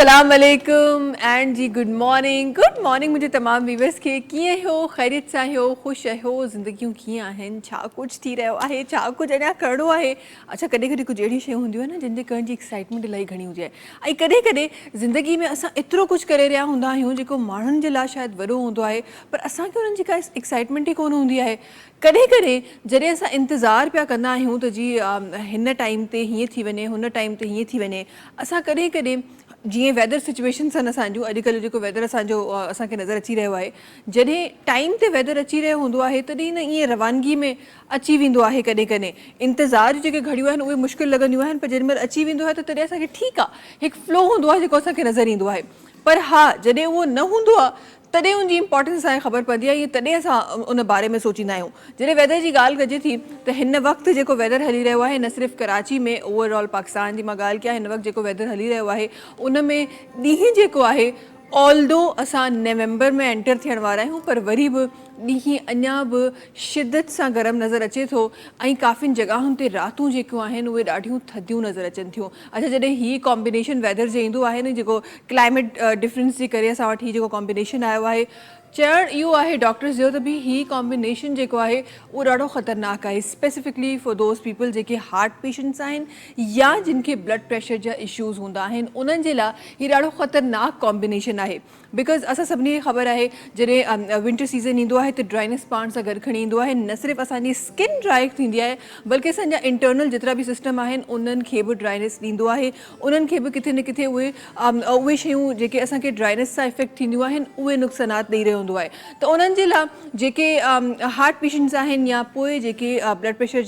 अस्सलाम वालेकुम and ji good morning मुझे तमाम व्यूवर्स के कीअं हो ख़ैरियत सां हो ख़ुशि आहियो ज़िंदगियूं कीअं आहिनि छा कुझु थी रहियो आहे छा कुझु अञा करिणो आहे। अच्छा कॾहिं कॾहिं कुझु अहिड़ी शयूं हूंदियूं आहिनि न जिनजे करण जी एक्साइटमेंट इलाही घणी हुजे ऐं कॾहिं कॾहिं ज़िंदगी में असां एतिरो कुझु करे रहिया हूंदा आहियूं जेको माण्हुनि जे लाइ शायदि वॾो हूंदो आहे पर असांखे उन्हनि जी का एक्साइटमेंट ई कोन हूंदी आहे। कॾहिं कॾहिं जॾहिं असां इंतज़ारु पिया कंदा आहियूं त जी हिन टाइम ते हीअं थी वञे हुन टाइम ते हीअं थी वञे असां कॾहिं कॾहिं जीअं वेदर सिचुएशन्स आहिनि असांजूं अॼुकल्ह जेको वेदर असांखे नज़र अची रहियो आहे जॾहिं टाइम ते वेदर अची रहियो हूंदो आहे तॾहिं न ईअं रवानगी में अची वेंदो आहे कॾहिं कॾहिं इंतज़ार जूं जेके घड़ियूं आहिनि उहे मुश्किल लॻंदियूं आहिनि पर जेॾी महिल अची वेंदो आहे त तॾहिं असांखे ठीकु आहे हिकु फ्लो हूंदो आहे जेको असांखे नज़र ईंदो आहे। पर हा जॾहिं उहो न हूंदो आहे तॾहिं उनजी इंपॉर्टेंस असांखे ख़बर पवंदी आहे ऐं तॾहिं असां उन बारे में सोचींदा आहियूं। जॾहिं वेदर जी ॻाल्हि कजे थी त हिन वक़्तु जेको वेदर हली रहियो आहे न सिर्फ़ु कराची में ओवरऑल पाकिस्तान जी मां ॻाल्हि कयां हिन वक़्तु जेको वेदर हली रहियो आहे उन में ॾींहुं जेको आहे ऑल्दो असां नवंबर में एंटर थियण वारा आहियूं पर वरी बि ॾींहुं अञा बि शिदत सां गरम नज़र अचे थो ऐं काफ़ियुनि जॻहियुनि ते रातूं जेकियूं आहिनि उहे ॾाढियूं थधियूं नज़र अचनि थियूं। अच्छा जॾहिं हीअ कॉम्बिनेशन वेदर जो ईंदो आहे न जेको क्लाइमेट डिफरेंस जे करे असां वटि हीअ जेको कॉम्बिनेशन आयो आहे चवणु इहो आहे डॉक्टर्स जो त बि हीअ कॉम्बिनेशन जेको आहे उहो ॾाढो ख़तरनाक आहे स्पेसिफिकली फॉर दोज़ पीपल जेके हार्ट पेशेंट्स आहिनि या जिन खे ब्लड प्रेशर जा इशूज़ हूंदा आहिनि उन्हनि जे लाइ हीअ ॾाढो ख़तरनाक कॉम्बिनेशन आहे। बिकॉज़ असां सभिनी खे ख़बर आहे जॾहिं विंटर सीज़न ईंदो आहे त ड्राइनेस पाण सां गॾु खणी ईंदो आहे न सिर्फ़ु असांजी स्किन ड्राई थींदी आहे बल्कि असांजा इंटरनल जेतिरा बि सिस्टम आहिनि उन्हनि खे बि ड्राइनेस ॾींदो आहे उन्हनि खे बि किथे न किथे उहे शयूं जेके असांखे ड्राइनेस सां इफेक्ट थींदियूं आहिनि उहे नुक़सानात ॾेई रहियो हूंदो आहे। त उन्हनि जे लाइ जेके हार्ट पेशेंट्स आहिनि या पोइ जेके ब्लड प्रेशर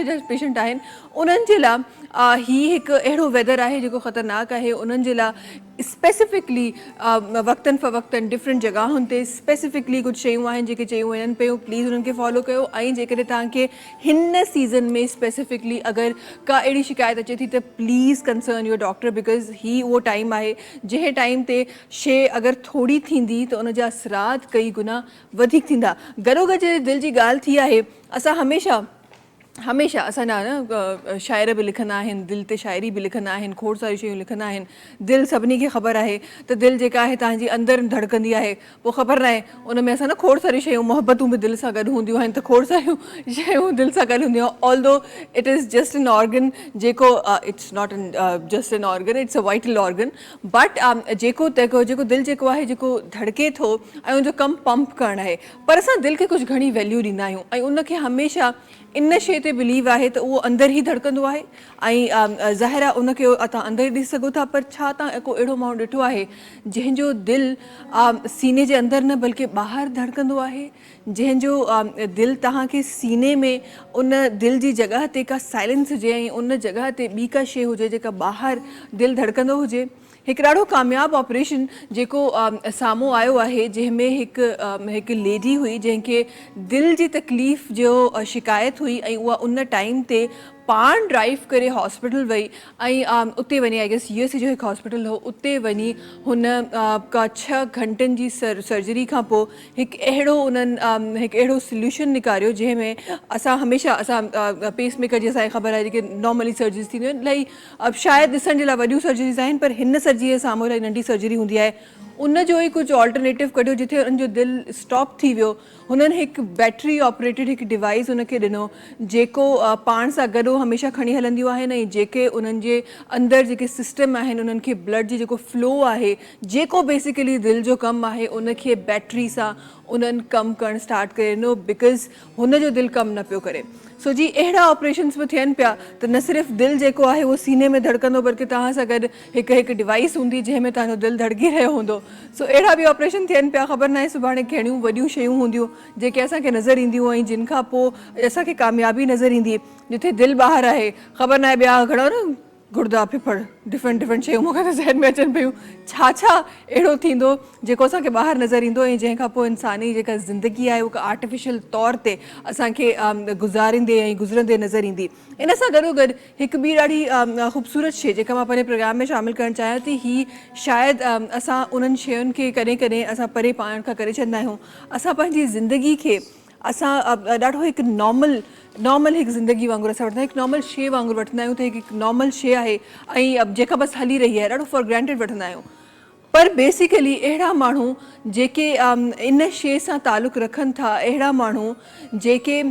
जा पेशेंट आहिनि उन्हनि जे लाइ हीअ हिकु अहिड़ो वेदर आहे जेको ख़तरनाक आहे उन्हनि जे लाइ स्पेसिफिकली वक़्तनि फ़वक़्तनि डिफरेंट जॻहियुनि ते स्पेसिफिकली कुझु शयूं आहिनि जेके चयूं वञनि पियूं प्लीज़ उन्हनि खे फॉलो कयो ऐं जेकॾहिं तव्हांखे हिन सीज़न में स्पेसिफिकली अगरि का अहिड़ी शिकायत अचे थी त please concern your doctor because he उहो टाइम आहे जंहिं टाइम ते शइ अगरि थोरी थींदी त उन जा असरात कई गुना वधीक थींदा। गॾोगॾु दिलि जी ॻाल्हि थी आहे असां हमेशह असांजा न शाइर बि लिखंदा आहिनि दिलि ते शाइरी बि लिखंदा आहिनि खोड़ सारियूं शयूं लिखंदा आहिनि। दिलि सभिनी खे ख़बर आहे त दिलि जेका आहे तव्हांजी अंदरि धड़कंदी आहे पोइ ख़बर न आहे उन में असां न खोड़ सारियूं शयूं मोहबतूं बि दिलि सां गॾु हूंदियूं आहिनि त खोड़ सारियूं शयूं दिलि सां गॾु हूंदियूं आहिनि although it is just an organ जेको it's not an just an organ it's a vital organ but जेको दिलि जेको आहे जेको धड़के थो ऐं उनजो कमु पंप करणु आहे पर असां दिलि खे कुझु घणी वैल्यू ॾींदा आहियूं ऐं उनखे हमेशह इन शइ ते बिलीव आहे त उहो अंदरि ई धड़कंदो आहे ऐं ज़ाहिर आहे उनखे तव्हां अंदरि ॾिसी सघो था पर छा तव्हां को अहिड़ो माण्हू ॾिठो आहे जंहिंजो दिलि सीने जे अंदरि न बल्कि ॿाहिरि धड़कंदो आहे जंहिंजो दिलि तव्हांखे सीने में उन दिलि जी जॻह ते का साइलेंस हुजे ऐं उन जॻह ते ॿी का शइ हुजे जेका ॿाहिरि दिलि धड़कंदो हुजे। हिकु ॾाढो कामयाबु ऑपरेशन जेको साम्हूं आयो आहे जंहिंमें हिकु लेडी हुई जंहिंखे दिलि जी तकलीफ़ जो शिकायत हुई ऐं उहा उन टाइम ते पाण ड्राइव करे हॉस्पिटल वई ऐं उते वञी आई गेस यूएसए जो हिकु हॉस्पिटल हो उते वञी हुन का 6 घंटनि जी सर्जरी खां पोइ हिकु अहिड़ो सोल्यूशन निकारियो जंहिंमें असां पेस मेकर जी असांखे ख़बर आहे जेके नॉर्मली सर्जरीज़ थींदियूं आहिनि इलाही शायदि ॾिसण जे लाइ वॾियूं सर्जरीज़ आहिनि पर हिन सर्जरी जे साम्हूं इलाही नंढी सर्जरी हूंदी आहे उन जो ई कुझु ऑल्टरनेटिव कढियो जिथे उनजो दिलि स्टॉप थी वियो हुननि हिकु बैटरी ऑपरेटेड हिकु डिवाइस उनखे ॾिनो जेको पाण सां गॾु हमेशह खणी हलंदियूं आहिनि ऐं जेके उन्हनि जे अंदरि जेके सिस्टम आहिनि उन्हनि खे ब्लड जी जेको फ्लो आहे जेको बेसिकली दिलि जो कमु आहे उनखे बैटरी सां उन्हनि कमु करणु स्टार्ट करे ॾिनो बिकॉज़ हुनजो दिलि कमु न पियो करे। सो जी अहिड़ा ऑपरेशन्स बि थियनि पिया त न सिर्फ़ु दिलि जेको आहे उहो सीने में धड़कंदो बल्कि तव्हां सां गॾु हिकु डिवाइस हूंदी जंहिंमें तव्हांजो दिलि धड़की रहियो हूंदो। सो अहिड़ा बि ऑपरेशन थियनि पिया ख़बर न आहे सुभाणे कहिड़ियूं वॾियूं शयूं हूंदियूं जेके असांखे नज़र ईंदियूं ऐं जिन खां पोइ असांखे कामयाबी नज़र ईंदी जिथे दिलि ॿाहिरि आहे ख़बर न आहे ॿिया घणो न गुर्दा फिफड़ डिफरेंट शयूं मूंखे त ज़हन में अचनि पियूं छा अहिड़ो थींदो जेको असांखे ॿाहिरि नज़र ईंदो ऐं जंहिंखां पोइ इंसानी जेका ज़िंदगी आहे उहा आर्टिफिशियल तौर ते असांखे गुज़ारींदे ऐं गुज़रंदे नज़र ईंदी। इन सां गॾोगॾु हिकु ॿी ॾाढी ख़ूबसूरत शइ जेका मां पंहिंजे प्रोग्राम में शामिलु करणु चाहियां थी ही शायदि असां उन्हनि शयुनि खे कॾहिं कॾहिं असां परे पाण खां करे छॾींदा आहियूं असां पंहिंजी ज़िंदगी खे असां ॾाढो हिकु नॉर्मल हिकु ज़िंदगी वांगुरु असां वठंदा आहियूं, हिकु नॉर्मल शइ वांगुरु वठंदा आहियूं त हिकु नॉर्मल शइ आहे ऐं जेका बसि हली रही आहे, ॾाढो फॉर ग्रांटेड वठंदा आहियूं। पर बेसिकली अहिड़ा माण्हू जेके इन शइ सां तालुक़ु रखनि था, अहिड़ा माण्हू जेके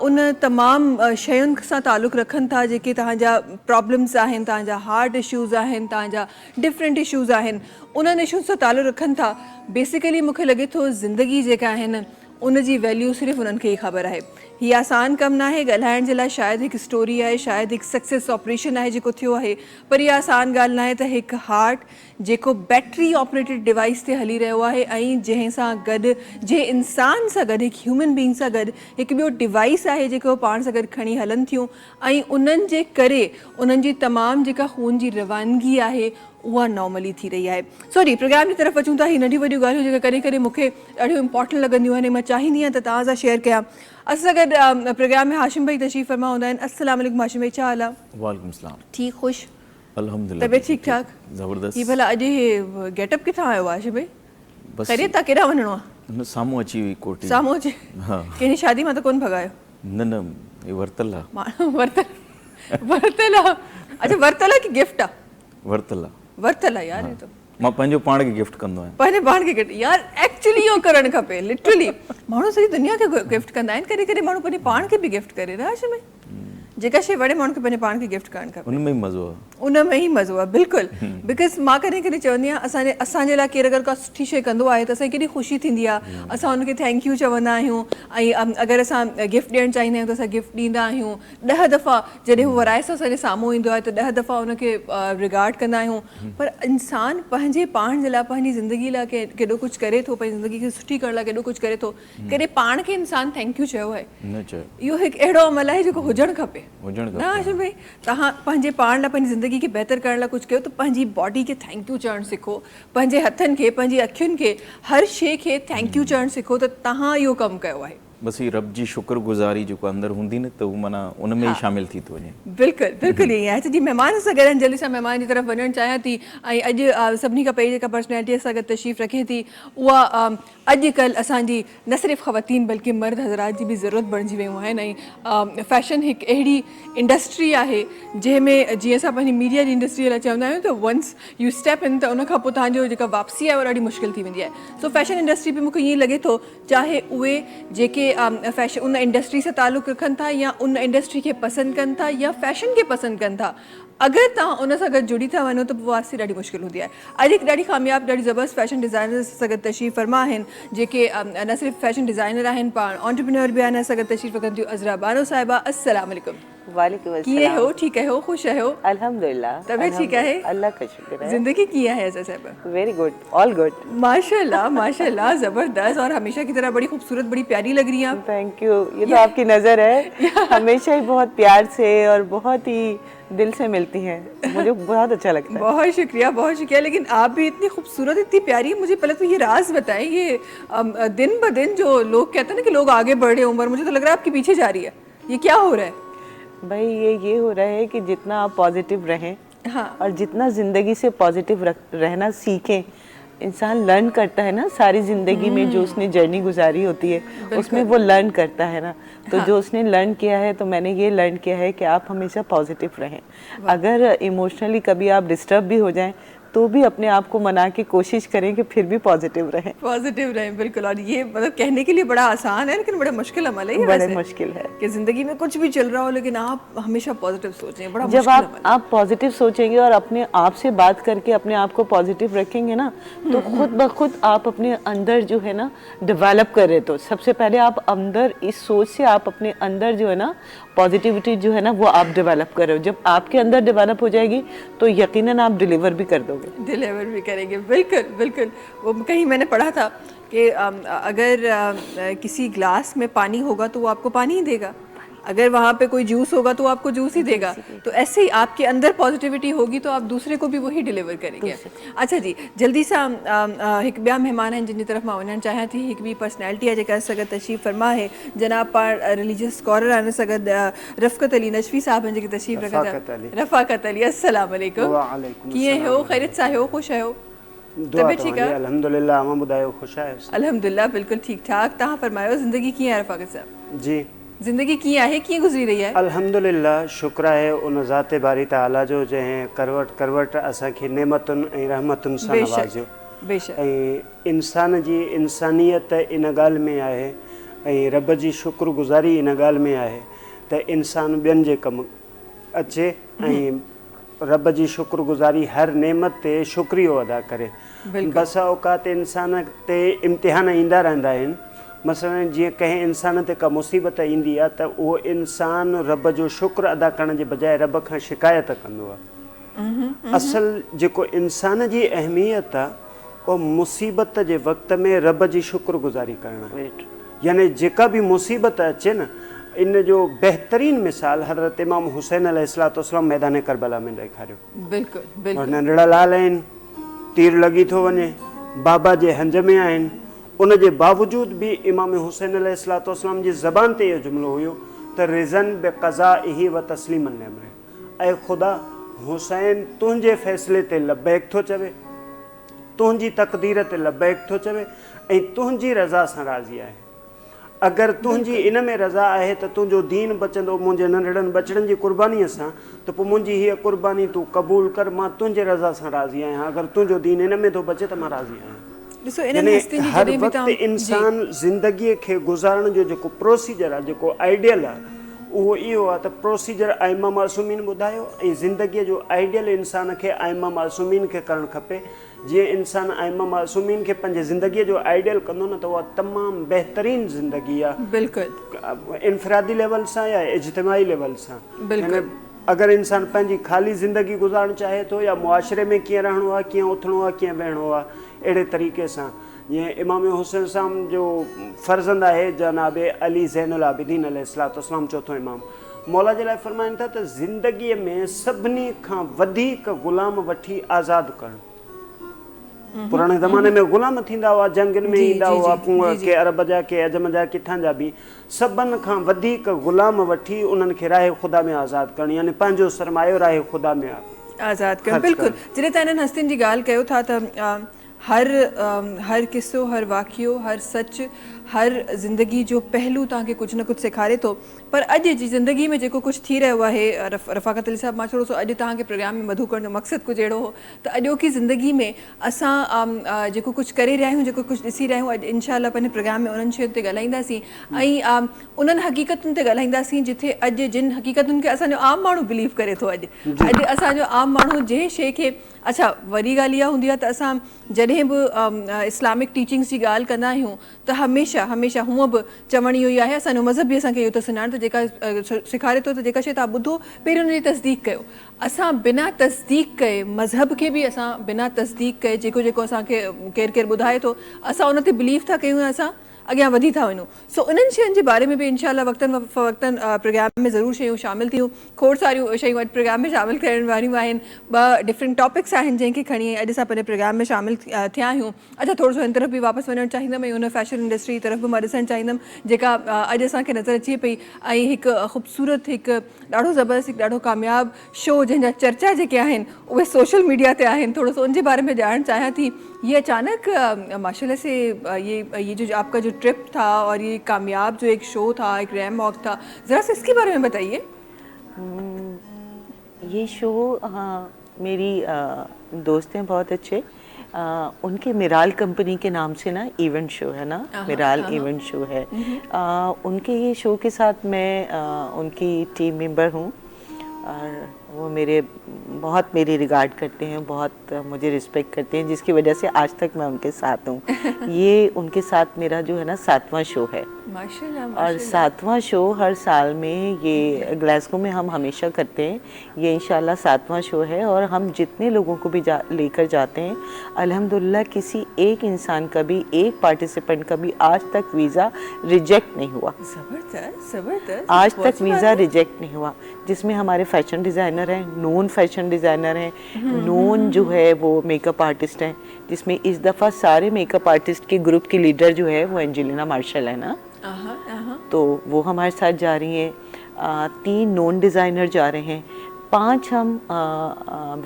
उन तमामु शयुनि सां तालुक़ु रखनि था जेके तव्हांजा प्रॉब्लम्स आहिनि, तव्हांजा हार्ट इशूज़ आहिनि, तव्हांजा डिफरेंट इशूज़ आहिनि, उन्हनि इशूज़ सां तालुक़ु रखनि था। बेसिकली मूंखे लॻे थो ज़िंदगी जेका आहिनि उन जी वैल्यू सिर्फ़ु उन्हनि खे ई ख़बर आहे। हीअ आसान कमु न आहे, ॻाल्हाइण जे लाइ शायदि हिकु स्टोरी आहे, शायदि हिकु सक्सेस ऑपरेशन आहे जेको थियो आहे, पर इहा आसान ॻाल्हि न आहे त हिकु हार्ट जेको बैटरी ऑपरेटेड डिवाइस ते हली रहियो आहे ऐं जंहिं सां गॾु जंहिं इंसान सां गॾु हिकु ह्यूमन बीइंग सां गॾु हिकु ॿियो डिवाइस आहे जेको पाण सां गॾु खणी हलनि थियूं ऐं उन्हनि जे करे उन्हनि जी तमामु जेका खून जी रवानगी आहे उहा नॉर्मली थी रही आहे। सॉरी, प्रोग्राम जी तरफ़ अचूं था। हीअ नंढियूं वॾियूं ॻाल्हियूं जेका कॾहिं कॾहिं मूंखे ॾाढियूं इंपॉर्टेंट लॻंदियूं आहिनि, मां चाहींदी आहियां त तव्हां सां शेयर कयां। असां सां गॾु प्रोग्राम में हाशिम भाई तशरीफ़ फरमा हूंदा आहिनि। अस्सलाम वालेकुम हाशिम भाई, छा हाल आहे? वालेकुम सलाम। ठीक, ख़ुशि, अल्हम्दुलिल्लाह, तबियत ठीक ठाक? ज़बरदस्त। ही भला अॼु हे गेटअप किथां आयो आहे हाशिम भाई? ख़ैरियत आहे? केॾां वञिणो आहे? साम्हूं अची हुई कोटी। साम्हूं अची? हाँ। कंहिंजी शादी मां त कोन भॻायो? न ये वरतल आहे। वरतल आहे? अच्छा, वरतल आहे की गिफ्ट आहे? वरतल आहे यार। ये तो मां पंहिंजो पाण खे गिफ्ट कंदो आहियां। पंहिंजे पाण खे गिफ्ट? यार एक्चुअली इहो करणु खपे। लिटरली माण्हू सॼी दुनिया खे गिफ्ट कंदा आहिनि, कॾहिं कॾहिं माण्हू पंहिंजे पाण खे बि गिफ्ट करे न हाशिम भाई। जेका शइ वणे माण्हू खे पंहिंजे पाण खे गिफ्ट करणु खपे। उन में ई मज़ो आहे। उन में ई मज़ो आहे, बिल्कुलु। बिकॉज़ मां कॾहिं कॾहिं चवंदी आहियां असांजे लाइ केरु अगरि का सुठी शइ कंदो आहे त असांखे केॾी ख़ुशी थींदी आहे। असां हुनखे थैंक यू चवंदा आहियूं ऐं अगरि असां गिफ्ट ॾियणु चाहींदा आहियूं त असां गिफ्ट ॾींदा आहियूं। 10 दफ़ा जॾहिं हू वराए सां असांजे साम्हूं ईंदो आहे त 10 दफ़ा हुनखे रिगार्ड कंदा आहियूं। पर इंसान पंहिंजे पाण जे लाइ, पंहिंजी ज़िंदगी लाइ केॾो कुझु करे थो, पंहिंजी ज़िंदगी खे सुठी करण लाइ केॾो कुझु करे थो। कॾहिं पाण खे इंसान थैंक यू चयो आहे? न चयो। इहो हिकु अहिड़ो अमल आहे जेको हुजणु खपे न भाई। तव्हां पंहिंजे पाण लाइ, पंहिंजी ज़िंदगी खे बहितर करण लाइ कुझु कयो त पंहिंजी बॉडी खे थैंक यू चवणु सिखो, पंहिंजे हथनि खे, पंहिंजी अखियुनि खे, हर शइ खे थैंक यू चवणु सिखो त तव्हां इहो कमु कयो आहे। बस ही रब जी शुक्रगुज़ारी जेको अंदरि हूंदी न त उहो माना उन में ई शामिल थी थो वञे। बिल्कुलु बिल्कुलु ईअं आहे। जी महिमान सां गॾु जल्दी सां महिमान जी तरफ़ वञणु चाहियां थी ऐं अॼु सभिनी खां पहिरीं जेका पर्सनैलिटी सां गॾु तशरीफ़ रखे थी उहा अॼुकल्ह असांजी न सिर्फ़ु ख़वातीन बल्कि मर्द हज़रात जी बि ज़रूरत बणिजी वियूं आहिनि। ऐं फैशन हिकु अहिड़ी इंडस्ट्री आहे जंहिंमें जीअं असां पंहिंजी मीडिया जी इंडस्ट्री लाइ चवंदा आहियूं त वंस यू स्टेप इन त उनखां पोइ तव्हांजो जेका वापसी आहे उहा ॾाढी मुश्किल थी वेंदी आहे। सो फैशन इंडस्ट्री बि मूंखे ईअं लॻे थो, चाहे उहे जेके फैशन उन इंडस्ट्री सां तालुक़ु रखनि था या उन इंडस्ट्री खे पसंदि कनि था या फैशन खे पसंदि कनि था, अगरि तव्हां उन सां गॾु जुड़ी था वञो त पोइ वापसी ॾाढी मुश्किल हूंदी आहे। अॼु हिकु ॾाढी कामयाबु, ॾाढी ज़बरदस्त फैशन डिज़ाइनर सां गॾु तशरीफ़ फरमा आहिनि जेके न सिर्फ़ु फैशन डिज़ाइनर आहिनि, पाण ऑन्टरप्रेन्योर बि आहिनि। असां गॾु तशरीफ़ रखनि थियूं अज़रा बानो साहिबा। अस्सलाम वालेकुम। वालेकुम अस्सलाम। कीअं हो? ठीक आहियो? ख़ुशि आहियो? अल्हम्दुलिल्लाह। तबियत ठीक आहे? अल्लाह का शुक्र है। ज़िंदगी कीअं आहे अज़रा साहिबा? Very good, all good. माशाल्लाह माशाल्लाह, ज़बरदस्त। और हमेशा की तरह बड़ी खूबसूरत, बड़ी प्यारी लग रही हैं आप। Thank U. ये तो आपकी नज़र है, हमेशा ही बहुत प्यार से और बहुत ही दिल से मिलती हैं, मुझे बहुत अच्छा लगता है। बहुत शुक्रिया, बहुत शुक्रिया। लेकिन आप भी इतनी खूबसूरत, इतनी प्यारी। मुझे पहले तो ये राज बताएं, ये दिन ब दिन जो लोग कहते हैं ना कि लोग आगे बढ़ रहे हैं उम्र, मुझे तो लग रहा है आपके पीछे जा रही है। ये क्या हो रहा है? भाई ये हो रहा है कि जितना आप पॉजिटिव रहें, हाँ, और जितना ज़िंदगी से पॉजिटिव रहना सीखें, इंसान लर्न करता है ना सारी ज़िंदगी में जो उसने जर्नी गुजारी होती है उसमें वो लर्न करता है ना। तो हाँ। जो उसने लर्न किया है, तो मैंने ये लर्न किया है कि आप हमेशा पॉजिटिव रहें। अगर इमोशनली कभी आप डिस्टर्ब भी हो जाएं तो भी अपने आप को मना के कोशिश करें कि फिर भी पॉजिटिव रहें। पॉजिटिव रहें, बिल्कुल। और ये मतलब कहने के लिए बड़ा आसान है लेकिन बड़ा मुश्किल अमल है ये। बड़ा मुश्किल है कि जिंदगी में कुछ भी चल रहा हो लेकिन आप हमेशा पॉजिटिव सोचें। बड़ा जब आप पॉजिटिव सोचेंगे और अपने आप से बात करके अपने आप को पॉजिटिव रखेंगे ना, तो खुद ब खुद आप अपने अंदर जो है ना डेवलप कर रहे। तो सबसे पहले आप अंदर इस सोच से आप अपने अंदर जो है ना पॉजिटिविटी जो है ना वो आप डेवलप कर रहे हो। जब आपके अंदर डेवलप हो जाएगी तो यकीनन आप डिलीवर भी कर दोगे। डिलीवर भी करेंगे, बिल्कुल बिल्कुल। वो कहीं मैंने पढ़ा था कि अगर किसी ग्लास में पानी होगा तो वो आपको पानी ही देगा, अगर वहाँ पे कोई जूस होगा तो आपको जूस ही देगा। तो ऐसे ही आपके अंदर पॉजिटिविटी होगी तो आप दूसरे को भी वही डिलीवर करेंगे। अच्छा जी, जल्दी सां हिकु ॿिया महिमान आहिनि जिन जी तरफ़ मां वञणु चाहियां थी। हिकु ॿी पर्सनैलिटी आहे जेका असां सां गॾु तशरीफ़ फरमा आहे, जनाब पाण रिलीजियस स्कॉलर आहिनि सां गॾु रफ़क़त अली नशवी साहब आहिनि जेके तशरीफ़ रखनि था। रफ़ाक़त अली, अस्सलाम वालेकुम। कीअं हो? ख़ैरियत सां आहियो? ख़ुशि आहियो? दुआ तबियत ठीक तव्हांजी आहे? अल्हम्दुलिल्लाह अमां ॿुधायो ख़ुशि आहियो? अल्हम्दुलिल्लाह बिल्कुलु ठीकु ठाक। तव्हां फरमायो ज़िंदगी कीअं आहे रफ़ाक़त साहब? जी ज़िंदगी कीअं आहे, कीअं गुज़री रही आहे? अल्हम्दुलिल्लाह शुक्र आहे उन ज़ाते बारी ताला जो जंहिं करवट असांखे नेमतुनि ऐं रहमतुनि सां नवाज़ियो। बेशक ऐं इंसान जी इंसानियत इन ॻाल्हि में आहे ऐं रब जी शुक्रगुज़ारी इन ॻाल्हि में आहे त इंसान ॿियनि जे कमु अचे ऐं रब जी शुक्रगुज़ारी हर नेमत ते शुक्रियो अदा करे। बसा औकात इंसान ते इम्तिहान ईंदा रहंदा आहिनि। मसलन जीअं कंहिं इंसान ते का मुसीबत ईंदी आहे त उहो इंसान रब जो शुक्र अदा करण जे बजाए रब खां शिकायत कंदो आहे। असल जेको इंसान जी अहमियत आहे उहो मुसीबत जे वक़्त में रब जी शुक्रगुज़ारी करणु आहे। यानी जेका बि मुसीबत अचे न, इन जो बहितरीन मिसाल हज़रत इमाम हुसैन अलैहिस्सलाम मैदान करबला में ॾेखारियो। बिल्कुलु बिल्कुलु नंढड़ा लाल आहिनि, तीर लॻी थो वञे, बाबा जे हंज में आहिनि, उन जे बावजूद बि इमाम हुसैन अलैहिस्सलाम जी ज़बान ते इहो जुमिलो हुयो त रिज़न बिक़ज़ाइही व तस्लीमन लिअमरिhi, ऐं ख़ुदा हुसैन तुंहिंजे फ़ैसिले ते लबैक थो चवे, तुंहिंजी तक़दीर ते लबैक थो चवे ऐं तुंहिंजी रज़ा सां राज़ी आहे। अगरि तुंहिंजी इन में रज़ा आहे त तुंहिंजो दीन बचंदो मुंहिंजे नंढड़नि बचड़नि जी क़ुर्बानीअ सां, त पोइ मुंहिंजी हीअ क़ुर्बानी तूं क़बूल कर, मां तुंहिंजे रज़ा सां राज़ी आहियां। अगरि तुंहिंजो दीन इन में थो बचे त मां राज़ी आहियां। ॾिसो इन्हनि हस्तियुनि जी हर जॾहिं बि वक़्तु तव्हां इंसान ज़िंदगीअ खे गुज़ारण जो जेको प्रोसीजर आहे, जेको आइडियल आहे, उहो इहो आहे त प्रोसीजर आइमा मासूमीन ॿुधायो ऐं ज़िंदगीअ जो आइडियल इंसान खे आइमा मासूमीन खे करणु खपे। जीअं इंसान आइमा मासूमीन खे पंहिंजे ज़िंदगीअ जो आइडियल कंदो न त उहा तमामु बहितरीन ज़िंदगी आहे, बिल्कुलु इनफ़रादी लेवल सां या इज्तिमाही लेवल सां। बिल्कुलु अगरि इंसान पंहिंजी ख़ाली ज़िंदगी गुज़ारणु चाहे थो या मुआशिरे में कीअं रहणो आहे, कीअं उथिणो आहे, कीअं वेहणो आहे, अहिड़े तरीक़े सां जीअं इमाम हुसैन साहब जो फ़र्ज़ंद आहे जनाब अली ज़ैनुल आबिदीन अलैहिस्सलाम, चौथों इमाम, मौला जे लाइ फ़रमाइनि था त ज़िंदगीअ में सभिनी खां वधीक ग़ुलाम वठी आज़ादु करणु। पुराणे ज़माने में ग़ुलाम थींदा हुआ, जंगनि में ईंदा हुआ, के अरब जा के अजम जा किथां जा बि, सभिनि खां वधीक ग़ुलाम वठी उन्हनि खे राहे ख़ुदा में आज़ादु करणु, यानी पंहिंजो सरमायो राहे ख़ुदा में आज़ादु करणु। बिल्कुलु जॾहिं तव्हां इन्हनि हस्तियुनि जी ॻाल्हि कयो था त हर किस्सो, हर वाक़ियो, हर सच, हर ज़िंदगी जो पहलू तव्हांखे कुझु न कुझु सेखारे थो। पर अॼु जी ज़िंदगी में जेको कुझु थी रहियो आहे, रफ़ाक़त अली साहब, मां थोरो सो अॼु तव्हांखे प्रोग्राम में मधु करण जो मक़सदु कुझु अहिड़ो हो त अॼोकी ज़िंदगी में असां जेको कुझु करे रहिया आहियूं, जेको कुझु ॾिसी रहिया आहियूं, अॼु इंशाअल्लाह पंहिंजे प्रोग्राम में उन्हनि शयुनि ते ॻाल्हाईंदासीं ऐं उन्हनि हक़ीक़तुनि ते ॻाल्हाईंदासीं जिथे अॼु जिन हक़ीक़तुनि खे असांजो आम माण्हू बिलीव करे थो। अॼु असांजो आम माण्हू जंहिं शइ खे, अच्छा वरी ॻाल्हि इहा हूंदी आहे त असां जॾहिं बि इस्लामिक टीचिंग्स जी ॻाल्हि कंदा आहियूं त हमेशह हूअं बि चवण इहो ई आहे, असांजो मज़हब बि असांखे इहो त सुञाणे त जेका सेखारे थो त जेका शइ तव्हां ॿुधो पहिरियों हुनजी तस्दीक कयो। असां बिना तस्दीक कए, मज़हब खे बि असां बिना तस्दीक कए जेको जेको असांखे केरु केरु ॿुधाए थो असां उन ते बिलीव था कयूं, असां अॻियां वधी था वञूं। सो उन्हनि शयुनि जे बारे में बि इंशाअल्लाह वक़्तनि फ़वक़्तनि प्रोग्राम में ज़रूरु शयूं शामिलु थियूं। खोड़ सारियूं शयूं अॼु प्रोग्राम में शामिलु थियण वारियूं आहिनि। 2 डिफरेंट टॉपिक्स आहिनि जंहिंखे खणी अॼु असां पंहिंजे प्रोग्राम में शामिलु थिया आहियूं। अच्छा थोरो सो हिन तरफ़ बि वापसि वञणु चाहींदमि ऐं हुन फैशन इंडस्ट्री जी तरफ़ बि मां ॾिसणु चाहींदमि जेका अॼु असांखे नज़र अचे पई ऐं हिकु ख़ूबसूरत, हिकु ॾाढो ज़बरदस्त, हिकु ॾाढो कामयाबु शो जंहिंजा चर्चा जेके आहिनि उहे सोशल मीडिया ते आहिनि। थोरो सो उनजे बारे में ॼाणणु चाहियां थी। ये अचानक माशाल्लाह से ये जो आपका जो ट्रिप था और ये कामयाब जो एक शो था, एक रैम वॉक था, ज़रा सा इसके बारे में बताइए। ये शो मेरी दोस्त हैं बहुत अच्छे, उनके मिराल कंपनी के नाम से ना इवेंट शो है ना, मिराल इवेंट शो है। उनके ये शो के साथ मैं उनकी टीम मेंबर हूँ और वो बहुत मेरी रिगार्ड करते हैं, बहुत मुझे रिस्पेक्ट करते हैं, जिसकी वजह से आज तक मैं उनके साथ हूँ। ये उनके साथ मेरा जो है ना 7वां शो है माशाल्लाह। और 7वां शो हर साल में ये ग्लासगो में हम हमेशा करते हैं। ये इंशाल्लाह 7वां शो है और हम जितने लोगों को भी लेकर जाते हैं अल्हम्दुलिल्लाह किसी एक इंसान का भी, एक पार्टिसिपेंट का भी आज तक वीज़ा रिजेक्ट नहीं हुआ। ज़बरदस्त आज तक वीज़ा रिजेक्ट नहीं हुआ, जिसमें हमारे फैशन डिज़ाइनर हैं, नोन फैशन डिज़ाइनर हैं, नोन जो है वो मेकअप आर्टिस्ट हैं, जिसमें इस दफ़ा सारे मेकअप आर्टिस्ट के ग्रुप की लीडर जो है वो एंजेलिना मार्शल है ना, तो वो हमारे साथ जा रही हैं। 3 नोन डिज़ाइनर जा रहे हैं, 5 हम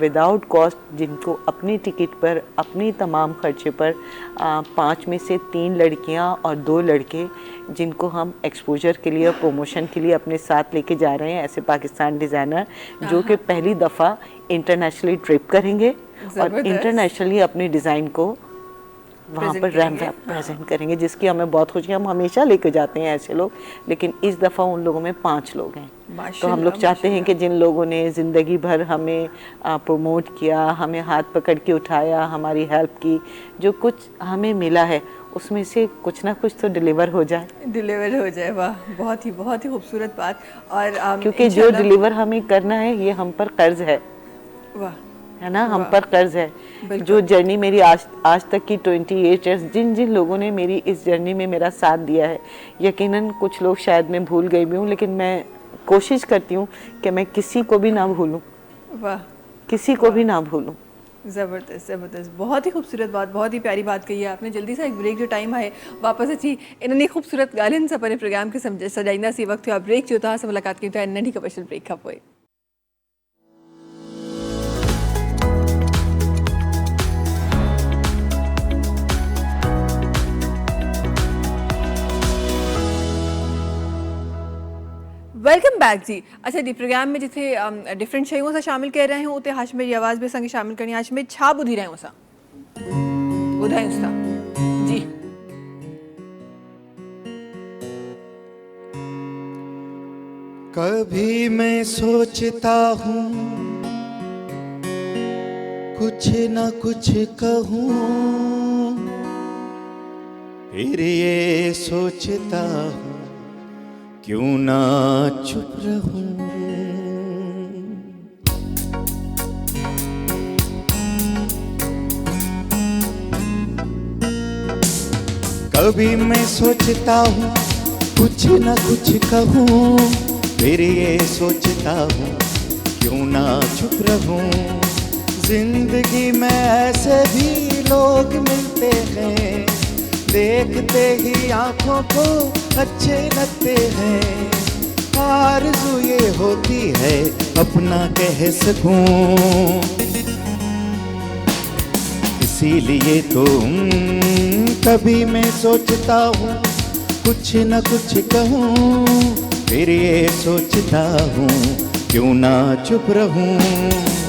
विदाउट कॉस्ट, जिनको अपनी टिकट पर, अपनी तमाम खर्चे पर, 5 में से 3 लड़कियां और 2 लड़के, जिनको हम एक्सपोजर के लिए और प्रमोशन के लिए अपने साथ लेके जा रहे हैं, ऐसे पाकिस्तान डिज़ाइनर जो कि पहली दफ़ा इंटरनेशनली ट्रिप करेंगे और इंटरनेशनली अपने डिज़ाइन को वहाँ पर प्रेजेंट करेंगे, जिसकी हमें बहुत खुशी है। हम हमेशा लेके जाते हैं ऐसे लोग, लेकिन इस दफ़ा उन लोगों में 5 लोग हैं। तो हम लोग चाहते हैं कि जिन लोगों ने ज़िंदगी भर हमें प्रमोट किया, हमें हाथ पकड़ के उठाया, हमारी हेल्प की, जो कुछ हमें मिला है उसमें से कुछ ना कुछ तो डिलीवर हो जाए। वाह, बहुत ही खूबसूरत बात। और क्योंकि जो डिलीवर हमें करना है ये हम पर कर्ज है, वाह, है ना, हम पर कर्ज है। जो जर्नी मेरी आज तक की 28 इयर्स, जिन लोगों ने मेरी इस जर्नी में मेरा साथ दिया है, यकीनन कुछ लोग शायद मैं भूल गई भी हूँ, लेकिन मैं कोशिश करती हूँ कि मैं किसी को भी ना भूलूं, वाह, किसी को भी ना भूलूं। ज़बरदस्त, बहुत ही खूबसूरत बात, बहुत ही प्यारी बात कही है आपने। जल्दी सा एक ब्रेक जो टाइम है वापस अची इन्हनि खूबसूरत ॻाल्हियुनि सां पंहिंजे प्रोग्राम खे सजाईंदासीं। वक़्तु थियो आहे ब्रेक जो, तव्हां सां मुलाक़ात कयूं था नंढी कमर्शियल ब्रेक खां पोइ। वेलकम बैक जी। अच्छा जी, प्रोग्राम में जिथे डिफरेंट शयूं असां शामिल करे रहिया आहियूं, उते हाशिम जी आवाज़ भी असांखे शामिल करणी आहे। हाशिम, छा ॿुधी रहिया आहियूं असां? ॿुधायूंसि था जी। कभी मैं सोचता हूँ कुछ न कुछ कहूँ, फिर ये सोचता हूँ क्यों ना चुप रहूं। कभी मैं सोचता हूँ कुछ न कुछ कहूँ, फिर ये सोचता हूँ क्यों ना चुप रहूं। जिंदगी में ऐसे भी लोग मिलते हैं, देखते ही आंखों को अच्छे लगते हैं। आरज़ू ये होती है अपना कह सकूं, इसीलिए तो कभी मैं सोचता हूँ कुछ न कुछ कहूँ, फिर ये सोचता हूँ क्यों ना चुप रहूं।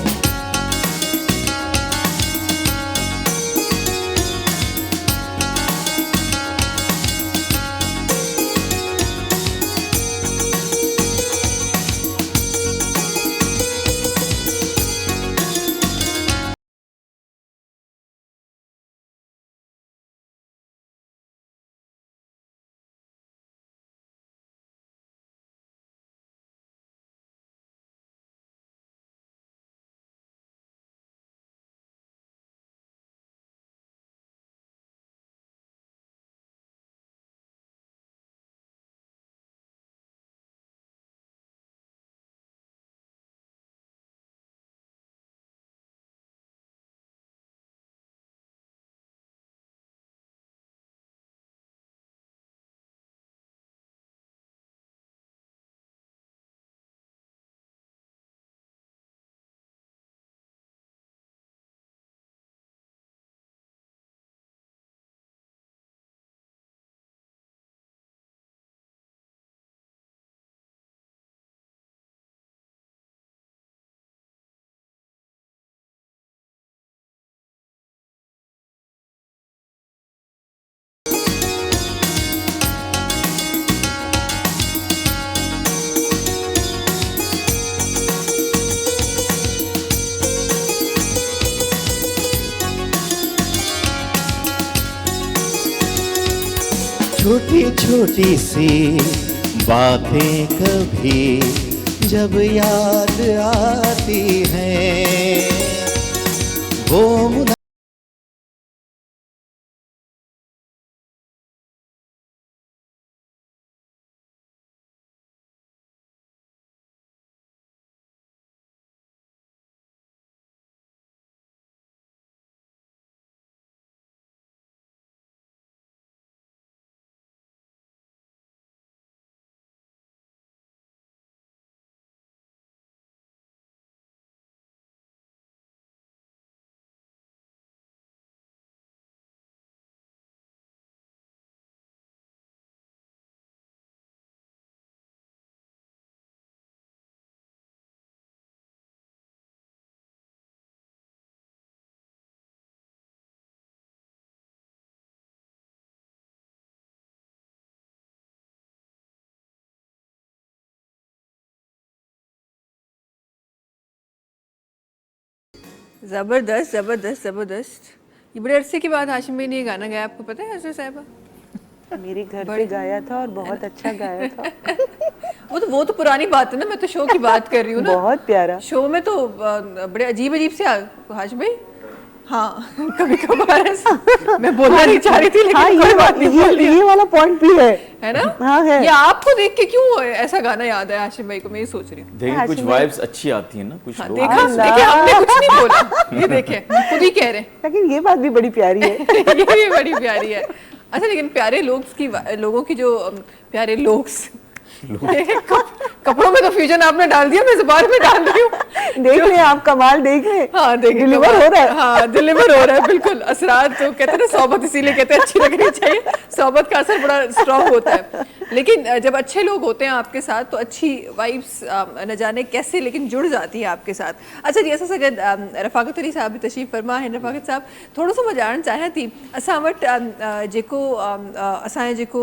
छोटी छोटी सी बातें कभी जब याद आती हैं, वो जबरदस्त जबरदस्त जबरदस्त। ये बड़े अरसे के बाद हाशिम भाई ने ये गाना गाया, आपको पता है हसरत साहिबा? मेरे घर पे गाया था और बहुत अच्छा गाया था। वो तो पुरानी बात है ना, मैं तो शो की बात कर रही हूँ ना। बहुत प्यारा। शो में तो बड़े अजीब अजीब से हाशिम भाई, हाँ कभी कभार ऐसा मैं बोलना नहीं चाह रही थी लेकिन हाँ, कोई बात नहीं, बोल दिया। ये वाला पॉइंट भी है ना? हाँ है। ये आपको देख के क्यों ऐसा गाना याद है हाशिम भाई को, मैं ये सोच रही हूँ। देखिए कुछ वाइब्स अच्छी आती है ना, कुछ लोग देखा देखिए, हमने कुछ नहीं बोला, ये देखे खुद ही कह रहे हैं। लेकिन ये बात भी बड़ी प्यारी है। ये भी बड़ी प्यारी है। अच्छा लेकिन प्यारे लोगों की जो प्यारे कपड़ों में तो फ्यूजन आपने डाल दिया, मैं जुबान में डाल रही हूँ। देख ले आप, कमाल देख ले। हाँ देख, डिलीवर हो रहा है। हाँ डिलीवर हो रहा है बिल्कुल। असरात तो कहते हैं ना, सोबत इसीलिए कहते हैं अच्छी लगनी चाहिए, सोबत का असर बड़ा स्ट्रांग होता है। लेकिन जब अच्छे लोग होते हैं आपके साथ तो अच्छी वाइब्स न जाने कैसे लेकिन जुड़ जाती है आपके साथ। अच्छा जी, असां सां गॾु रफ़ाकत अली साहब भी तशरीफ़ फरमा आहिनि। रफ़ाकत साहब, थोरो सो मां ॼाणणु चाहियां थी, असां वटि जेको असांजो जेको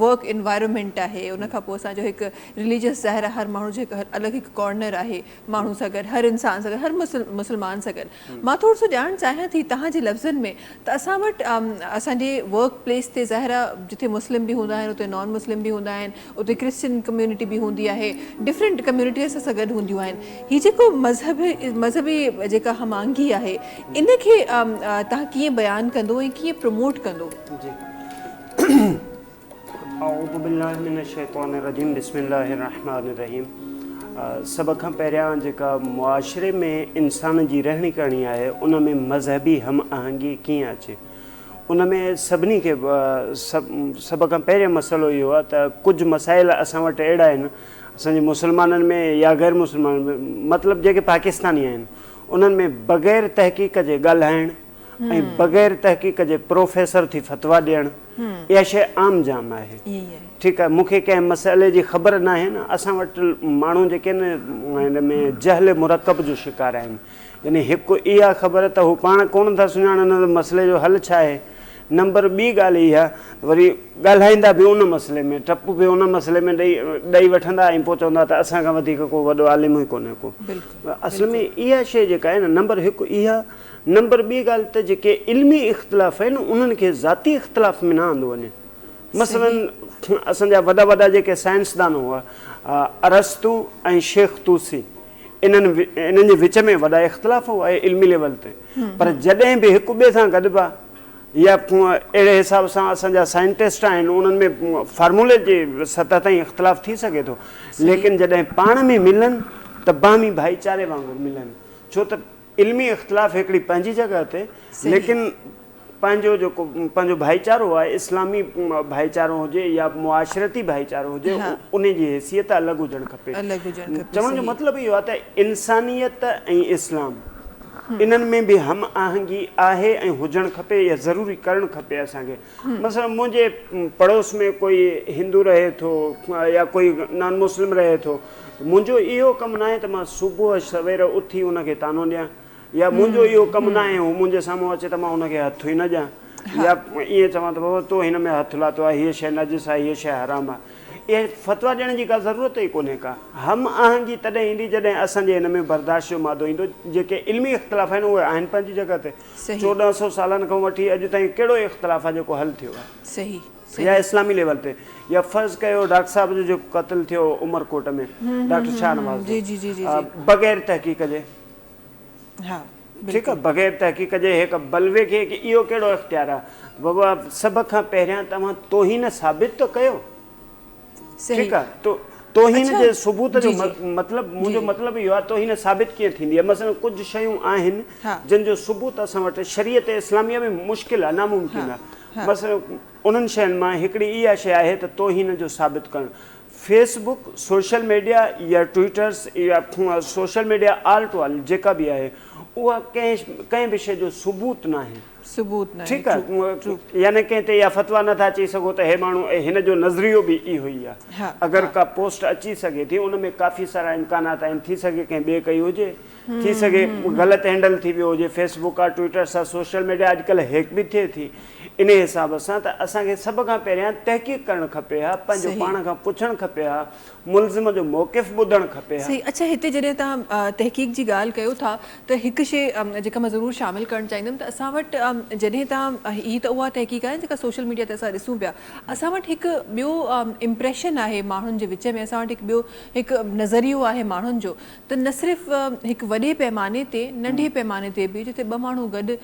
वर्क इन्वायरमेंट आहे, उन खां पोइ असांजो हिकु रिलीजियस ज़ाहिर आहे, हर माण्हू जो हिकु अलॻि हिकु कॉर्नर आहे माण्हू सां गॾु, हर इंसान सां गॾु, हर मुस्लमान सां गॾु। मां थोरो सो ॼाणणु चाहियां थी तव्हांजे लफ़्ज़नि में त असां वटि असांजे वर्क प्लेस ते ज़ाहिर आहे जिथे मुस्लिम बि हूंदा आहिनि उते नॉन मुस्लिम बि हूंदा आहिनि, उते क्रिश्चियन कम्यूनिटी बि हूंदी आहे, डिफरेंट कम्यूनिटीज़ सां गॾु हूंदियूं आहिनि। हीअ जेको मज़हबी जेका हमांगी आहे, इनखे तव्हां कीअं बयानु कंदो ऐं कीअं प्रमोट कंदो? औज़ु बिल्लाहि मिनश शैतानिर रजीम, बिस्मिल्लाहिर रहमानिर रहीम। सभ खां पहिरियां जेका मुआशरे में इंसान जी रहणी करणी आहे, उन में मज़हबी हम आहंगी कीअं अचे, उन में सभिनी खे सभ खां पहिरियों मसइलो इहो आहे त कुझु मसाइल असां वटि अहिड़ा आहिनि असांजे मुस्लमाननि में या गैर मुस्लमाननि में, मतिलबु जेके पाकिस्तानी आहिनि, उन्हनि में बग़ैर तहक़ीक़ जे ॻाल्हाइणु ऐं बग़ैर तहक़ीक़ जे प्रोफेसर थी फतवा ॾियणु, इहा शइ आम जाम आहे। ठीकु आहे, मूंखे कंहिं मसइले जी ख़बर न आहे न, असां वटि माण्हू जेके न हिन में जहल मुरकब जो शिकार आहिनि। यानी हिकु इहा ख़बर त हू पाण कोन था सुञाणनि त मसइले जो हल छा आहे। नंबर ॿी ॻाल्हि इहा, वरी ॻाल्हाईंदा बि उन मसइले में, टप बि उन मसइले में ॾेई वठंदा ऐं पोइ चवंदा त असां खां वधीक को वॾो आलिम ई कोन्हे को। असल में इहा शइ जेका आहे न, नंबर हिकु इहा। नंबर ॿी ॻाल्हि त जेके इल्मी इख़्तिलाफ़ आहिनि उन्हनि खे ज़ाती इख़्तिलाफ़ में न आंदो वञे। मसलन असांजा वॾा जेके साइंसदान हुआ, अरस्तू ऐं शेख तूसी, इन्हनि जे विच में वॾा इख़्तिलाफ़ हुआ इल्मी लेवल ते, पर जॾहिं बि हिक ॿिए सां गॾिबा या अहिड़े हिसाब सां असांजा साइंटिस्ट आहिनि, उन्हनि में फार्मूले जे सतह ताईं इख़्तिलाफ़ थी सघे थो, लेकिन जॾहिं पाण में मिलनि त बामी भाईचारे वांगुरु मिलनि। छो त इल्मी इख़्तिलाफ़ हिकिड़ी पंहिंजी जॻह ते, लेकिन पंहिंजो भाईचारो आहे, इस्लामी भाईचारो हुजे या मुआशरती भाईचारो हुजे, उन जी हैसियत अलॻि हुजणु खपे। चवण जो मतिलबु इहो आहे त इंसानियत ऐं इस्लाम इन्हनि में बि हम आहंगी आहे ऐं हुजणु खपे या ज़रूरी करणु खपे असांखे। मसइलनि मुंहिंजे पड़ोस में कोई हिंदू रहे थो या कोई नॉन मुस्लिम रहे थो, मुंहिंजो इहो कमु न आहे त मां सुबुह सवेर उथी उनखे तानो ॾियां, या मुंहिंजो इहो कमु न आहे हू मुंहिंजे साम्हूं अचे त मां उनखे हथु ई न ॾियां, या ईअं चवां त बाबा तो हिन में हथु लाथो आहे, हीअ शइ नजिस आहे, हीअ शइ हराम आहे। इहे फतवा ॾियण जी का ज़रूरत ई कोन्हे का। हम आहंगी तॾहिं ईंदी जॾहिं असांजे हिन में बर्दाश्त जो मादो ईंदो। जेके इल्मी इख़्तिलाफ़ आहिनि उहे आहिनि पंहिंजी जॻह ते, 1400 सालनि खां वठी अॼु ताईं कहिड़ो इख़्तिलाफ़ आहे जेको हल थियो आहे, या इस्लामी लेवल ते, या फ़र्ज़ कयो डॉक्टर साहब जो जेको क़त्ल थियो उमरकोट में, डॉक्टर शाहनवाज़, बग़ैर तहक़ीक़ जे, ठीकु आहे, बग़ैर तहक़ीक़ जे हिकु बलवे खे कि इहो कहिड़ो इख़्तियार आहे। बाबा सभ खां पहिरियां तव्हां तोहीन साबित त कयो, ठीकु आहे, तोहीन जे सबूत जो मतिलबु, मुंहिंजो मतिलबु इहो आहे तोहीन साबित कीअं थींदी आहे। मसइलन कुझु शयूं आहिनि जिन जो सबूत असां वटि शरीयत इस्लामिया में मुश्किल आहे, नामुमकिन आहे। मसइलन उन्हनि शयुनि मां हिकिड़ी इहा शइ आहे त तोहीन जो साबित करणु। फेसबुक, सोशल मीडिया या ट्विटर्स या सोशल मीडिया आल टू आल जेका बि आहे, उहा कंहिं बि शइ जो सबूत न आहे। सबूत न ठीकु आहे, यानी कंहिं ते इहा फतवा नथा चई सघो त हे माण्हू हिन जो नज़रियो बि इहो ई आहे। हा, अगरि का पोस्ट अची सघे थी उन में काफ़ी सारा इम्कानात आहिनि, थी सघे कंहिं ॿिए कई हुजे, थी सघे ग़लति हैंडल थी वियो हुजे, फेसबुक आहे, ट्विटर सां, सोशल मीडिया अॼुकल्ह हैक बि थिए थी। इन हिसाब सां त असांखे सभ खां पहिरियां तहक़ीक़ करणु खपे हा, पंहिंजो पाण खां पुछणु खपे हा, मुलज़िम जो मौक़िफ़ ॿुधणु खपे हा। सही। अच्छा, हिते जॾहिं तव्हां तहक़ीक़ जी ॻाल्हि कयो था त हिकु शइ जेका मां ज़रूरु शामिलु करणु चाहींदमि त असां वटि जॾहिं तव्हां हीअ त उहा तहक़ीक़ आहे जेका सोशल मीडिया ते असां ॾिसूं पिया, असां वटि हिकु ॿियो इम्प्रेशन आहे माण्हुनि जे विच में, असां वटि हिकु नज़रियो आहे माण्हुनि जो त न सिर्फ़ु हिकु वॾे पैमाने ते, नंढे पैमाने ते बि जिते ॿ माण्हू गॾु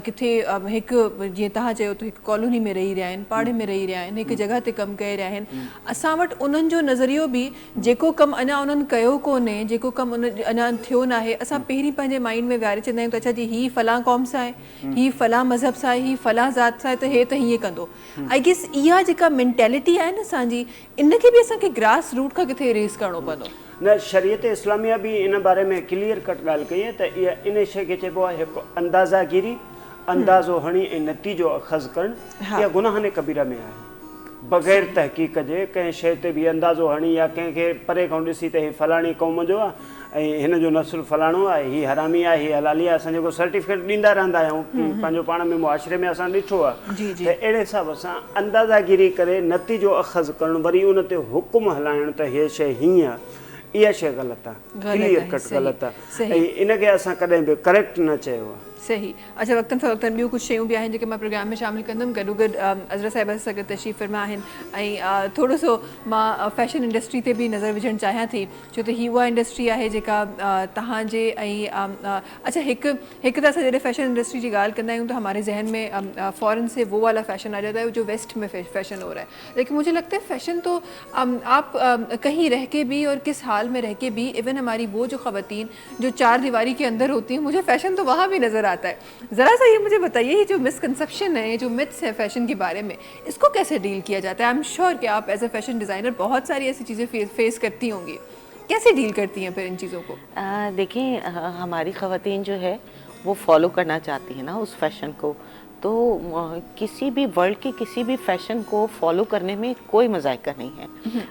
किथे हिकु जीअं तव्हां चयो त हिकु कॉलोनी में रही रहिया आहिनि, पाड़े में रही रहिया आहिनि, हिकु जॻह ते कमु करे रहिया आहिनि, असां वटि उन्हनि जो नज़रियो बि जेको कमु अञा उन्हनि कयो कोन्हे, जेको कमु अञा थियो न आहे, असां पहिरीं पंहिंजे माइंड में विहारे छॾींदा आहियूं त अच्छा जी हीअ फलां क़ौम सां आहे, हीअ फलां मज़हब सां आहे, हीअ फलां ज़ात सां आहे, त हे त हीअं कंदो। आई गेस इहा जेका मेंटेलिटी आहे न असांजी, इनखे बि असांखे ग्रास रूट खां किथे इरेज़ करिणो पवंदो। न, शरीयत इस्लामिया बि इन बारे में क्लियर कट ॻाल्हि कई आहे त इहा इन शइ खे चइबो आहे हिकु अंदाज़ागिरी, अंदाज़ो हणी ऐं नतीजो अख़ज़ करणु, इहा गुनाहने कबीरा में आहे। बग़ैर तहक़ीक़ जे कंहिं शइ ते बि अंदाज़ो हणी या कंहिंखे परे खां ॾिसी त हीअ फलाणी क़ौम जो आहे ऐं हिन जो नसुल फलाणो आहे, हीअ हरामी आहे, हीअ हलाली आहे, असां जेको सर्टिफिकेट ॾींदा रहंदा आहियूं पंहिंजो पाण में मुआशिरे में असां ॾिठो आहे, त अहिड़े हिसाब सां अंदाज़ागिरी करे नतीजो अख़ज़ करणु, वरी उन ते हुकुम हलाइणु त हीअ शइ हीअं आहे, इहा शइ ग़लति आहे, क्लियर कट ग़लति आहे, ऐं इनखे असां कॾहिं बि करेक्ट न चयो आहे। सही। अच्छा, वक़्तन फ़वक़्तन ॿियूं कुझु शयूं बि आहिनि जेके मां प्रोग्राम में शामिलु कंदमि, गॾोगॾु अज़रा साहिबा सां गॾु तशरीफ़ फरमा आहिनि, ऐं थोरो सो मां फैशन इंडस्ट्री ते बि नज़र विझणु चाहियां थी, छो त हीअ उहा इंडस्ट्री आहे जेका तव्हांजे ऐं अच्छा हिकु त असां जॾहिं फैशन इंडस्ट्री जी ॻाल्हि कंदा आहियूं त हमारे ज़हन में फ़ौरन से वो वाला फ़ैशन आ जाता है जो वेस्ट में फ़ैशन हो रहा है, लेकिन मुझे लगता है फ़ैशन तो आप कहीं रह के भी और किस हाल में रह के भी, इवन हमारी वो जो ख़वातीन जो चार दीवारी के अंदर होती हैं, मुझे फ़ैशन तो वहाँ भी नज़र आता है। ज़रा सा ये मुझे बताइए, ये जो मिसकंसेप्शन है, ये जो मिथ्स है फैशन के बारे में, इसको कैसे डील किया जाता है? आई एम श्योर कि आप एज ए फैशन डिज़ाइनर बहुत सारी ऐसी चीज़ें फेस करती होंगी, कैसे डील करती हैं फिर इन चीज़ों को? देखिए, हमारी ख़वातीन जो है वो फॉलो करना चाहती है ना उस फैशन को, तो किसी भी वर्ल्ड के किसी भी फैशन को फॉलो करने में कोई मज़ाक़ नहीं है,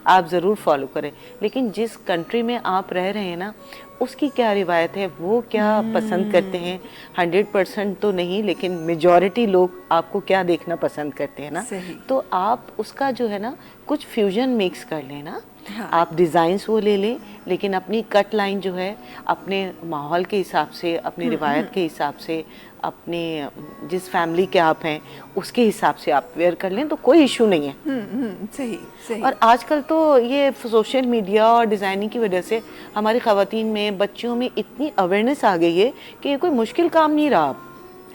आप ज़रूर फॉलो करें, लेकिन जिस कंट्री में आप रह रहे हैं ना उसकी क्या रिवायत है, वो क्या पसंद करते हैं, 100% तो नहीं लेकिन मेजॉरिटी लोग आपको क्या देखना पसंद करते हैं ना, तो आप उसका जो है ना कुछ फ्यूजन मिक्स कर लें ना। हाँ। आप डिज़ाइंस वो ले लें, लेकिन अपनी कट लाइन जो है अपने माहौल के हिसाब से, अपनी रिवायत के हिसाब से, अपने जिस फैमिली के आप हैं उसके हिसाब से आप वेयर कर लें तो कोई इशू नहीं है। सही सही। और आजकल तो ये सोशल मीडिया और डिज़ाइनिंग की वजह से हमारी ख़वातीन में, बच्चियों में इतनी अवेयरनेस आ गई है कि ये कोई मुश्किल काम नहीं रहा।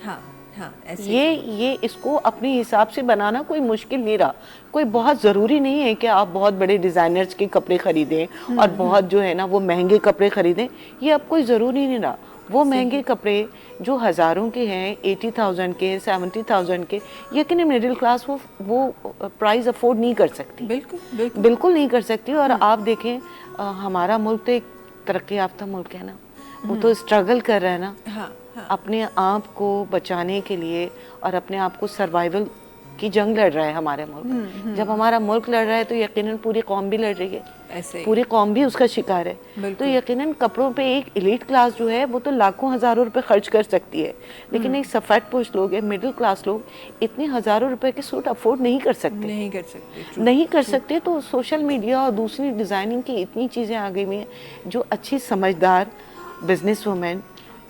हाँ हाँ, ये इसको अपने हिसाब से बनाना कोई मुश्किल नहीं रहा। कोई बहुत ज़रूरी नहीं है कि आप बहुत बड़े डिज़ाइनर्स के कपड़े ख़रीदें और बहुत जो है ना वो महंगे कपड़े ख़रीदें, ये अब कोई ज़रूरी नहीं रहा। वो महंगे कपड़े जो हज़ारों के हैं, 80,000 के, 70,000 के, यकीन मिडिल क्लास वो प्राइस अफोर्ड नहीं कर सकती, बिल्कुल नहीं कर सकती। और आप देखें हमारा मुल्क तो एक तरक्की याफ्ता मुल्क है ना, वो तो स्ट्रगल कर रहा है ना। हाँ। अपने आप को बचाने के लिए और अपने आप को सर्वाइवल की जंग लड़ रहा है हमारे मुल्क। जब हमारा मुल्क लड़ रहा है तो यकीनन पूरी कौम भी लड़ रही है, पूरी कौम भी उसका शिकार है। तो यकीनन कपड़ों पे एक एलीट क्लास जो है वो तो लाखों हज़ारों रुपए खर्च कर सकती है, लेकिन एक सफ़ेद पोश लोग हैं, मिडिल क्लास लोग इतने हज़ारों रुपए के सूट अफोर्ड नहीं कर सकते। तो सोशल मीडिया और दूसरी डिज़ाइनिंग की इतनी चीज़ें आ गई हैं जो अच्छी समझदार बिजनेस वुमेन,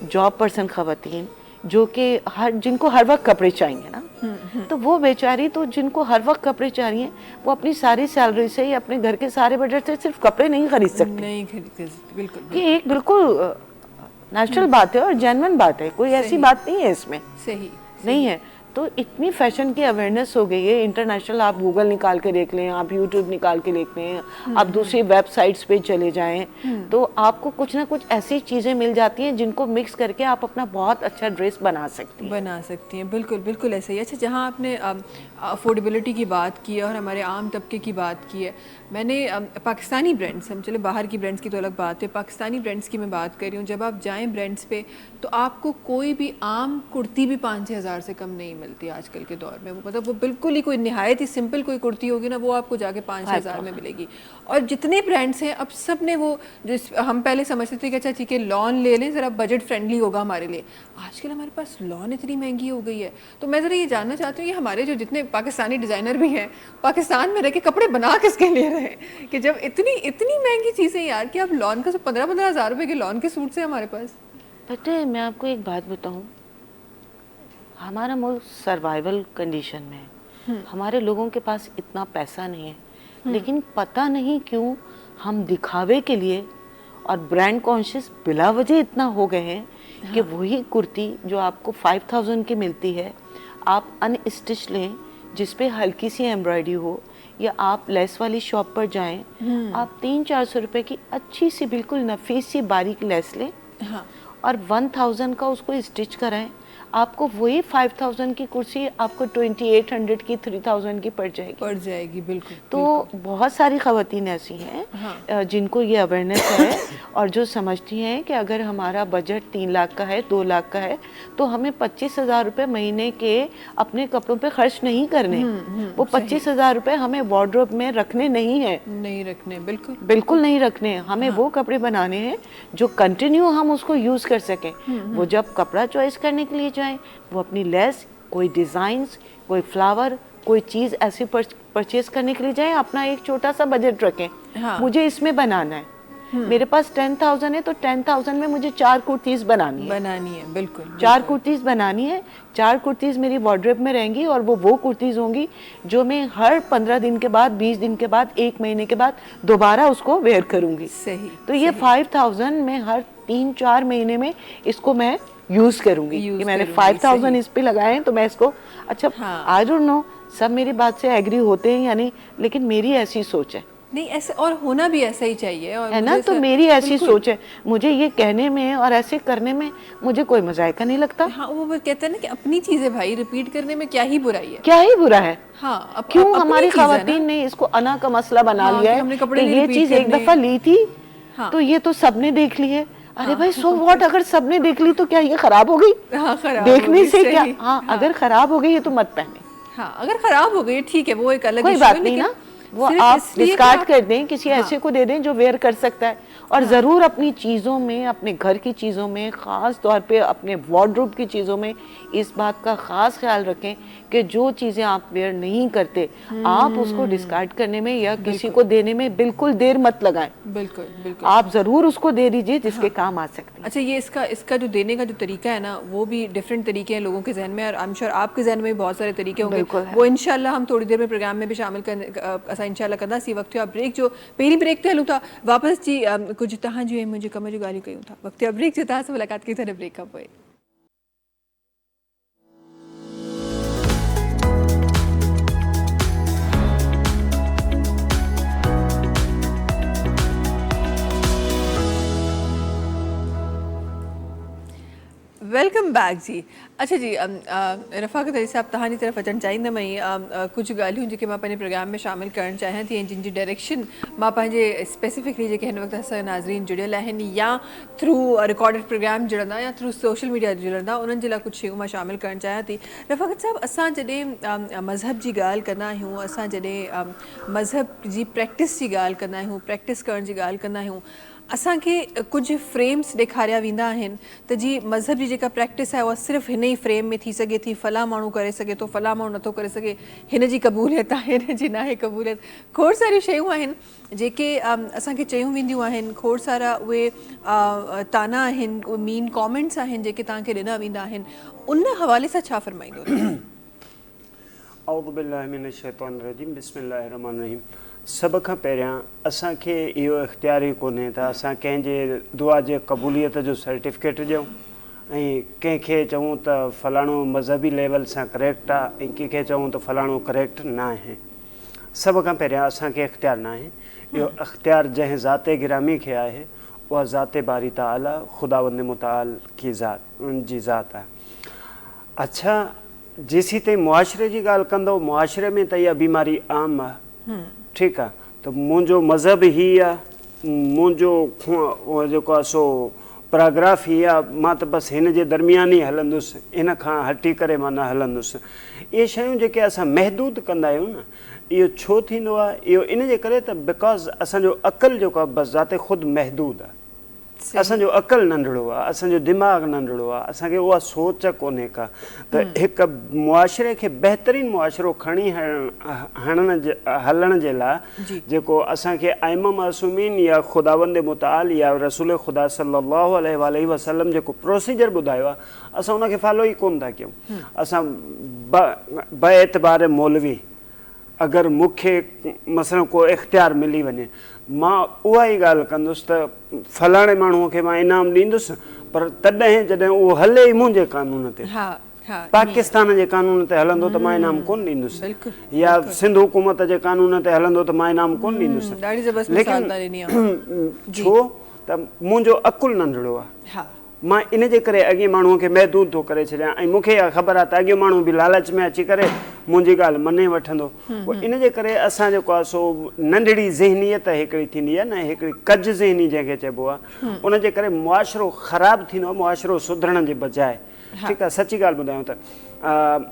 जॉब पर्सन ख़वातीन जो कि जिनको हर वक्त कपड़े चाहिए ना, तो वो बेचारी तो जिनको हर वक्त कपड़े चाहिए वो अपनी सारी सैलरी से या अपने घर के सारे बजट से सिर्फ कपड़े नहीं खरीद सकते। बिल्कुल, ये एक बिल्कुल नेचुरल बात है और जेन्युइन बात है, कोई ऐसी बात नहीं है इसमें, सही नहीं है। तो इतनी फैशन की अवेयरनेस हो गई है इंटरनेशनल, आप गूगल निकाल के देख लें, आप यूट्यूब निकाल के देख लें, आप दूसरी वेबसाइट्स पे चले जाएं, तो आपको कुछ ना कुछ ऐसी चीज़ें मिल जाती हैं जिनको मिक्स करके आप अपना बहुत अच्छा ड्रेस बना सकती हैं। बिल्कुल बिल्कुल ऐसे ही। अच्छा, जहाँ आपने अफोर्डेबिलिटी की बात की है और हमारे आम तबके की बात की है, मैंने पाकिस्तानी ब्रांड्स, हम चले बाहर की ब्रांड्स की तो अलग बात है, पाकिस्तानी ब्रांड्स की मैं बात कर रही हूँ। जब आप जाएं ब्रांड्स पे तो आपको कोई भी आम कुर्ती भी 5-6 हज़ार से कम नहीं मिलती आजकल के दौर में। वो मतलब वो बिल्कुल ही कोई निहायत ही सिंपल कोई कुर्ती होगी ना, वो आपको जाके 5-6 हज़ार में मिलेगी। और जितने ब्रांड्स हैं अब सब ने वो, जो हम पहले समझते थे कि अच्छा ठीक है लॉन ले लें, ज़रा बजट फ्रेंडली होगा हमारे लिए, आजकल हमारे पास लॉन इतनी महंगी हो गई है। तो मैं ज़रा ये जानना चाहती हूँ कि हमारे जो जितने पाकिस्तानी डिज़ाइनर भी हैं, पाकिस्तान में रह के कपड़े बना किसके लिए रहे हैं कि जब इतनी इतनी महंगी चीज़ें यार, कि आप लॉन का 15-15 हज़ार रुपये के लॉन के सूट से हमारे पास। पता है, मैं आपको एक बात बताऊं, हमारा मुल्क सर्वाइवल कंडीशन में है, हमारे लोगों के पास इतना पैसा नहीं है, लेकिन पता नहीं क्यों हम दिखावे के लिए और ब्रांड कॉन्शियस बिला वजह इतना हो गए हैं कि वही कुर्ती जो आपको 5000 की मिलती है, आप अनस्टिच लें जिस पे हल्की सी एम्ब्रॉयडरी हो, या आप लेस वाली शॉप पर जाएं, आप 300-400 रुपए की अच्छी सी बिल्कुल नफीस सी बारीक लेस लें, और 1000 का उसको स्टिच कराएं, आपको वही 5000 की कुर्सी आपको 2800 की 3000 की पड़ जाएगी। बिल्कुल। तो बहुत सारी ख़वातीन ऐसी हैं जिनको ये अवेयरनेस है और जो समझती हैं कि अगर हमारा बजट 3 लाख का है, 2 लाख का है, तो हमें 25,000 रुपये महीने के अपने कपड़ों पे खर्च नहीं करने। वो 25,000 रुपये हमें वार्डरोब में रखने नहीं रखने, बिल्कुल नहीं रखने। हमें वो कपड़े बनाने हैं जो कंटिन्यू हम उसको यूज़ कर सकें। वो जब कपड़ा चॉइस करने के लिए जाएं, वो अपनी लेस, कोई डिज़ाइंस, कोई फ्लावर, कोई चीज़ ऐसी परचेज करने के लिए जाएं, अपना एक छोटा सा बजट रखें। मुझे इसमें बनाना है, मेरे पास 10,000 है तो 10,000 में मुझे 4 कुर्तीज़ बनानी है, बिल्कुल 4 कुर्तीज़ बनानी है। 4 कुर्तीज़ मेरी वार्डरोब में रहेंगी और वो कुर्तीज़ होंगी जो मैं हर 15 दिन के बाद, 20 दिन के बाद, 1 महीने के बाद दोबारा उसको वेयर करूँगी। सही। तो ये 5000 में हर 3-4 महीने में इसको मैं यूज़ करूँगी कि मैंने 5000 इस पे लगाए हैं तो मैं इसको, अच्छा आई डोंट नो सब मेरी बात से एग्री होते हैं या नहीं, लेकिन मेरी ऐसी सोच है। नहीं, ऐसे और होना भी ऐसा ही चाहिए, और है ना, तो मेरी ऐसी सोच है। मुझे ये कहने में और ऐसे करने में मुझे कोई मजायका नहीं लगता। हाँ, वो कहते हैं ना कि अपनी चीजें भाई रिपीट करने में क्या ही बुराई है, क्या ही बुरा है। हाँ, क्यों हमारी खवातीन ने इसको अना का मसला बना लिया है कि ये चीज एक दफा ली थी तो ये तो सबने देख ली है। अरे भाई, सो व्हाट, अगर सबने देख ली तो क्या ये खराब हो गई? देखने से क्या, हाँ अगर खराब हो गई है तो मत पहने। हाँ, अगर खराब हो गई ठीक है, वो एक अलग कोई बात नहीं ना, वो आप डिस्कार्ड कर दें, किसी ऐसे को दे दें जो वेयर कर सकता है। और ज़रूर अपनी चीज़ों में, अपने घर की चीज़ों में, ख़ास तौर पे अपने वार्डरोब की चीज़ों में इस बात का ख़ास ख्याल रखें कि जो चीज़ें आप वेयर नहीं करते आप उसको डिस्कार्ड करने में या किसी को देने में बिल्कुल देर मत लगाएं। बिल्कुल आप ज़रूर उसको दे दीजिए जिसके काम आ सकते हैं। अच्छा, ये इसका जो देने का जो तरीका है ना, वो भी डिफरेंट तरीके हैं लोगों के जहन में, और आई एम श्योर आपके जहन में भी बहुत सारे तरीके होंगे। वो इंशाल्लाह हम थोड़ी देर में प्रोग्राम में भी शामिल कर इंशाल्लाह कंदा सी वक्त ब्रेक जो पहली ब्रेक ते हलूं था वापस जी कुछ तहां जो मुझे कम जो ॻाल्हियूं कयूं था वक्त ब्रेक जो तहां सां मुलाक़ात की था ब्रेक खां पोइ। वेलकम बैक जी। अच्छा जी, रफ़ाक़त अली साहब तहां जी तरफ़ अचणु चाहींदमि ऐं कुझु ॻाल्हियूं जेके मां पंहिंजे प्रोग्राम में शामिल करणु चाहियां थी, जिन जी डायरेक्शन मां पंहिंजे स्पेसिफिकली जेके हिन वक़्तु असां नाज़रीन जुड़ियल आहिनि या थ्रू रिकॉर्डेड प्रोग्राम जुड़ंदा या थ्रू सोशल मीडिया जुड़ंदा, उन्हनि जे लाइ कुझु शयूं मां शामिल करणु चाहियां थी। रफ़ाक़त साहब, असां जॾहिं मज़हब जी ॻाल्हि कंदा आहियूं, असां जॾहिं मज़हब जी प्रैक्टिस जी ॻाल्हि कंदा आहियूं, प्रैक्टिस करण जी ॻाल्हि कंदा आहियूं, असांखे कुझु फ्रेम्स ॾेखारिया वेंदा आहिनि त जी मज़हब जी जेका प्रैक्टिस आहे उहा सिर्फ़ु हिन ई फ्रेम में थी सघे थी, फलां माण्हू करे सघे थो, फलां माण्हू नथो करे सघे, हिन जी क़बूलियत आहे, हिन जी नाहे क़बूलियत। खोड़ सारियूं शयूं आहिनि जेके असांखे चयूं वेंदियूं आहिनि, खोड़ सारा उहे ताना आहिनि, उहे मीन कॉमेंट्स आहिनि जेके तव्हांखे ॾिना वेंदा आहिनि, उन हवाले सां छा फरमाईंदो? औज़ु बिल्लाहि मिनश शैतानिर रजीम, बिस्मिल्लाहिर रहमानिर रहीम। सभ खां पहिरियां असांखे इहो इख़्तियार ई कोन्हे त असां कंहिंजे दुआ जे क़बूलियत जो सर्टिफिकेट ॾियूं ऐं कंहिंखे चऊं त फलाणो मज़हबी लेवल सां करेक्ट आहे ऐं कंहिंखे चऊं त फलाणो करेक्ट न आहे। सभ खां पहिरियां असांखे इख़्तियार न आहे। इहो इख़्तियार जंहिं ज़ाते गिरामी खे आहे उहा ज़ाते बारी ताला ख़ुदावंद मुताल की जी ज़ात आहे। अच्छा, जेसीं ताईं मुआशिरे जी ॻाल्हि कंदो, मुआशिरे में त इहा बीमारी आम आहे, ठीकु आहे। त मुंहिंजो मज़हब हीअ आहे, मुंहिंजो जेको आहे सो पैराग्राफ हीअ आहे, मां त बसि हिन जे दरमियान ई हलंदुसि, इन खां हटी करे मां न हलंदुसि। इहे शयूं जेके असां महदूद कंदा आहियूं न, इहो छो थींदो आहे? इहो इन जे करे त बिकॉज़ असांजो अक़ल जेको आहे बसि ज़ाते ख़ुदि महदूद आहे। असांजो अक़ल नंढिड़ो आहे, असांजो दिमाग़ नंढिड़ो आहे, असांखे उहा सोच कोन्हे का। त हिकु मुआशिरे खे बहितरीनु मुआशिरो खणी हलण जे लाइ जेको असांखे आइमा मासूमीन या ख़ुदावंद मुताल या रसूल ख़ुदा सल्लल्लाहु अलैहि वसल्लम जेको प्रोसीजर ॿुधायो आहे, असां उनखे फॉलो ई कोन था कयूं। असां बएतबार मौलवी अगरि मूंखे मसइलो को इख़्तियार मिली वञे, मां उहा ई ॻाल्हि कंदुसि त फलाणे माण्हूअ खे मां इनाम ॾींदुसि, पर तॾहिं जॾहिं उहो हले ई मुंहिंजे कानून ते, पाकिस्तान जे कानून ते हलंदो त मां इनाम कोन ॾींदुसि, या सिंध हुकूमत जे कानून ते हलंदो त मां इनाम कोन ॾींदुसि। लेकिन छो त मुंहिंजो अकुल नंढिड़ो आहे। मां इन जे करे अॻे माण्हूअ खे महदूद थो करे छॾियां, ऐं मूंखे इहा ख़बर आहे त अॻे माण्हू बि लालच में अची करे मुंहिंजी ॻाल्हि मञे वठंदो। इन जे करे असां जेको आहे सो नंढड़ी ज़हनियत हिकिड़ी थींदी आहे न, हिकिड़ी कज ज़हनी जंहिंखे चइबो आहे, उन जे करे मुआशिरो ख़राबु थींदो आहे, मुआशिरो सुधरण जे बजाए। ठीकु आहे, सची ॻाल्हि ॿुधायूं त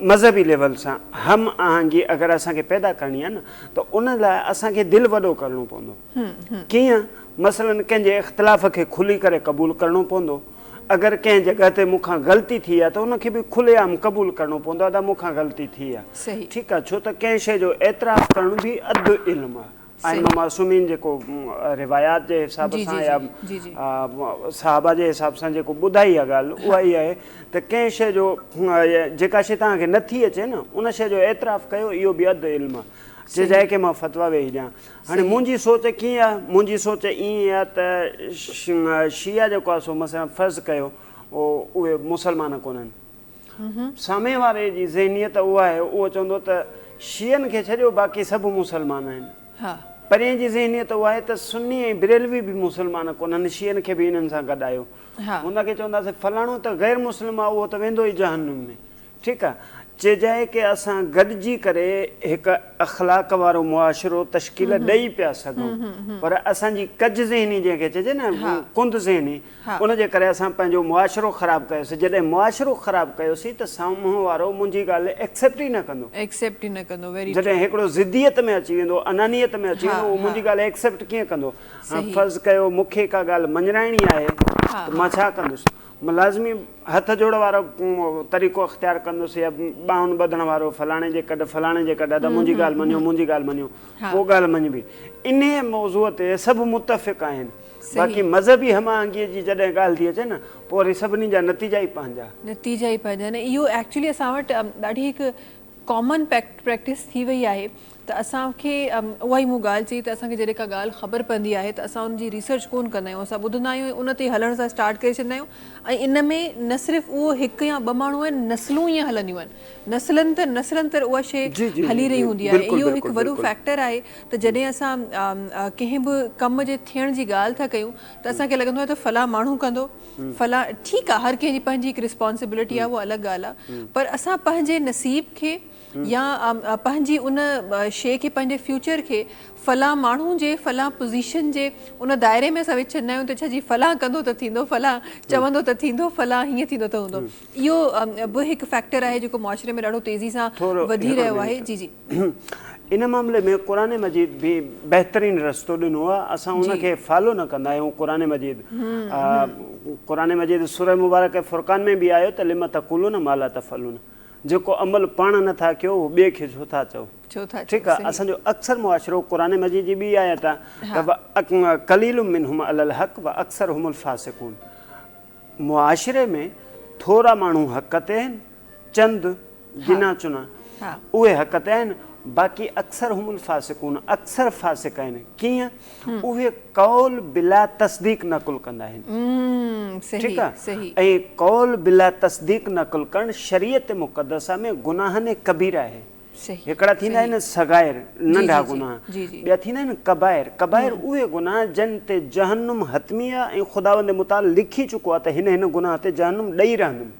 मज़हबी लेवल सां हम आहंगी अगरि असांखे पैदा करणी आहे न, त उन लाइ असांखे दिलि वॾो करिणो पवंदो। कीअं? मसलन कंहिंजे इख़्तिलाफ़ खे खुली करे क़बूलु करिणो पवंदो। अगरि कंहिं जॻह ते मूंखां ग़लती थी आहे त उनखे बि खुलेआम क़बूलु करिणो पवंदो आहे त मूंखां ग़लती थी आहे। ठीकु आहे, छो त कंहिं शइ जो एतिराफ़ करणु बि अधु इल्मु आहे। आइमा मासूमीन जेको रिवायात जे हिसाब सां या सहाबा जे हिसाब सां जेको ॿुधाई आहे ॻाल्हि, उहा ई आहे त कंहिं शइ जो जेका शइ तव्हांखे नथी अचे न, उन शइ जो एतिराफ़ कयो, इहो बि अधु इल्मु आहे। जे जाइ के मां फतवा वेही ॾियां। हाणे मुंहिंजी सोच कीअं आहे? मुंहिंजी सोच ईअं आहे त शिया जेको आहे सो मसइला फ़र्ज़ु कयो उहे मुसलमान कोन्हनि। सामे वारे जी ज़हनियत उहा आहे, उहो चवंदो त शियनि खे छॾियो बाक़ी सभु मुसलमान आहिनि। परे जी ज़हनियत उहा आहे त सुन्नी ऐं बरेलवी बि मुसलमान कोन्हनि, शियनि खे बि इन्हनि सां गॾु आयो। हुनखे चवंदासीं फलाणो त ग़ैर मुस्लिम आहे, उहो त वेंदो ई जहन्नुम में। ठीकु आहे, चइजाए की असां गॾिजी करे हिकु अख़लाक वारो मुआशिरो तश्कील ॾेई पिया सघूं, पर असांजी कज ज़हनी जंहिंखे चइजे न, कुंद ज़हनी, उन जे करे असां पंहिंजो मुआशिरो ख़राबु कयोसीं। जॾहिं मुआशिरो ख़राबु कयोसीं त साम्हूं वारो मुंहिंजी ॻाल्हि एक्सेप्ट ई न कंदो। जॾहिं हिकिड़ो ज़िद्दियत में अची वेंदो, अनानियत में अची वेंदो, उहो मुंहिंजी ॻाल्हि एक्सेप्ट कीअं कंदो? हाणे फ़र्ज़ु कयो मूंखे का ॻाल्हि मञाइणी आहे त मां छा कंदुसि? मां लाज़मी हथ जोड़ वारो तरीक़ो अख़्तियार कंदुसि, या ॿाहुनि ॿधण वारो, फलाणे जे कॾ फलाणे जे कॾ, त मुंहिंजी ॻाल्हि मञियो, मुंहिंजी ॻाल्हि मञियो, पोइ ॻाल्हि मञिबी। इन मौज़ूअ ते सभु मुतफ़िक़ आहिनि। बाक़ी मज़हबी हमाहंगीअ जी जॾहिं ॻाल्हि थी अचे न, पोइ वरी सभिनी जा नतीजा ई पंहिंजा। इहो एक्चुअली असां वटि ॾाढी हिकु कॉमन प्रैक्टिस थी वई आहे त असांखे उहा ई मूं ॻाल्हि चई त असांखे जॾहिं का ॻाल्हि ख़बर पवंदी आहे त असां उनजी रिसर्च कोन कंदा आहियूं, असां ॿुधंदा आहियूं, उन ते हलण सां स्टार्ट करे छॾींदा आहियूं। ऐं इन में न सिर्फ़ु उहो हिकु या ॿ माण्हू आहिनि, नस्लूं ईअं हलंदियूं आहिनि, नस्लनि त उहा शइ हली रही हूंदी आहे। इहो हिकु वॾो फैक्टर आहे त जॾहिं असां कंहिं बि कम जे थियण जी ॻाल्हि था कयूं त असांखे लॻंदो आहे त फलां माण्हू कंदो, फलां, ठीकु आहे, हर कंहिंजी पंहिंजी हिकु रिस्पॉन्सिबिलिटी आहे, उहा अलॻि ॻाल्हि आहे। पर असां पंहिंजे नसीब खे या पंहिंजी उन शइ खे, पंहिंजे फ्यूचर खे फलां माण्हू जे फलां पोज़ीशन जे उन दायरे में असां विझी छॾंदा आहियूं त छा जी फलां कंदो त थींदो, फलां चवंदो त थींदो, फलां हीअं थींदो त हूंदो। इहो बि हिकु फैक्टर आहे जेको मुआशिरे में ॾाढो तेज़ी सां वधी रहियो आहे। जी इन मामले में क़ुरान मजीद भी बहितरीनु रस्तो ॾिनो आहे, असां उनखे फॉलो न कंदा आहियूं। क़ुरान मजीद सूरह मुबारक फुरक़ान में बि आयो त लिम तक़ूलून मा ला तफ़अलून, जेको अमल पाण नथा कयो उहो ॿिए खे छो था चओ। ठीकु आहे, असांजो अक्सर मुआशिरो क़ुरान मजीद जी ॿी आयत आहे कलीलुम मिनहुम अलल हक़ व अक्सरहुमुल फासिकून। मुआशिरे में थोरा माण्हू हक़ ते आहिनि, चंद गिना चुना उहे हक़ ते आहिनि, बाक़ी अक्सर हुमुल फासिकून, अक्सर फासिक आहिनि। कीअं? उहे कौल बिला तस्दीक नकुल कंदा आहिनि। सही ठीकु आहे? सही ऐं कौल बिला तस्दीक नकुल करणु शरीयत मुक़दसा में गुनाहनि कबीरा आहे। सही हिकिड़ा थींदा आहिनि सगाइर, नंढा गुनाह, जी, जी। ॿिया थींदा आहिनि कबाइर। कबाइर उहे गुनाह जिन ते जहन्नुम हतमी आहे ऐं ख़ुदावंद मुताल लिखी चुको आहे त हिन गुनाह ते जहन्नुम ॾेई रहंदुमि,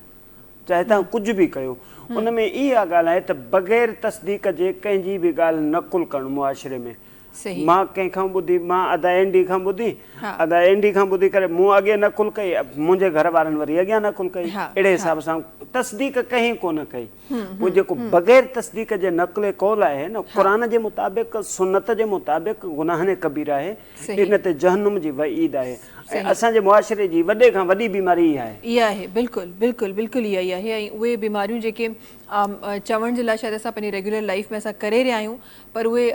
चाहे तव्हां कुझु बि कयो। उन में इहा ॻाल्हि आहे त बग़ैर तस्दीक जे कंहिंजी बि ॻाल्हि नकुल करणु मुआशिरे में। सही मां कंहिंखां ॿुधी, मां अदा एंडी खां ॿुधी, अदा एंडी खां ॿुधी करे मूं अॻे नकुल कई, मुंहिंजे घर वारनि वरी अॻियां नकुल कई, अहिड़े हिसाब सां तस्दीक कंहिं कोन कई। पोइ जेको बग़ैर तस्दीक जे नकुल कौल आहे न, क़ुरान जे मुताबिक़, सुन्नत जे मुताबिक़ गुनाहने कबीर आहे, इन ते जहन्नुम जी वईद आहे। ऐं असांजे मुआशिरे जी वॾे खां वॾी बीमारी इहा आहे। इहा आहे, बिल्कुलु बिल्कुलु बिल्कुलु इहा ई आहे। ऐं उहे बीमारियूं जेके चवण जे लाइ शायदि असां पंहिंजी रेगुलर लाइफ में असां करे रहिया आहियूं, पर उहे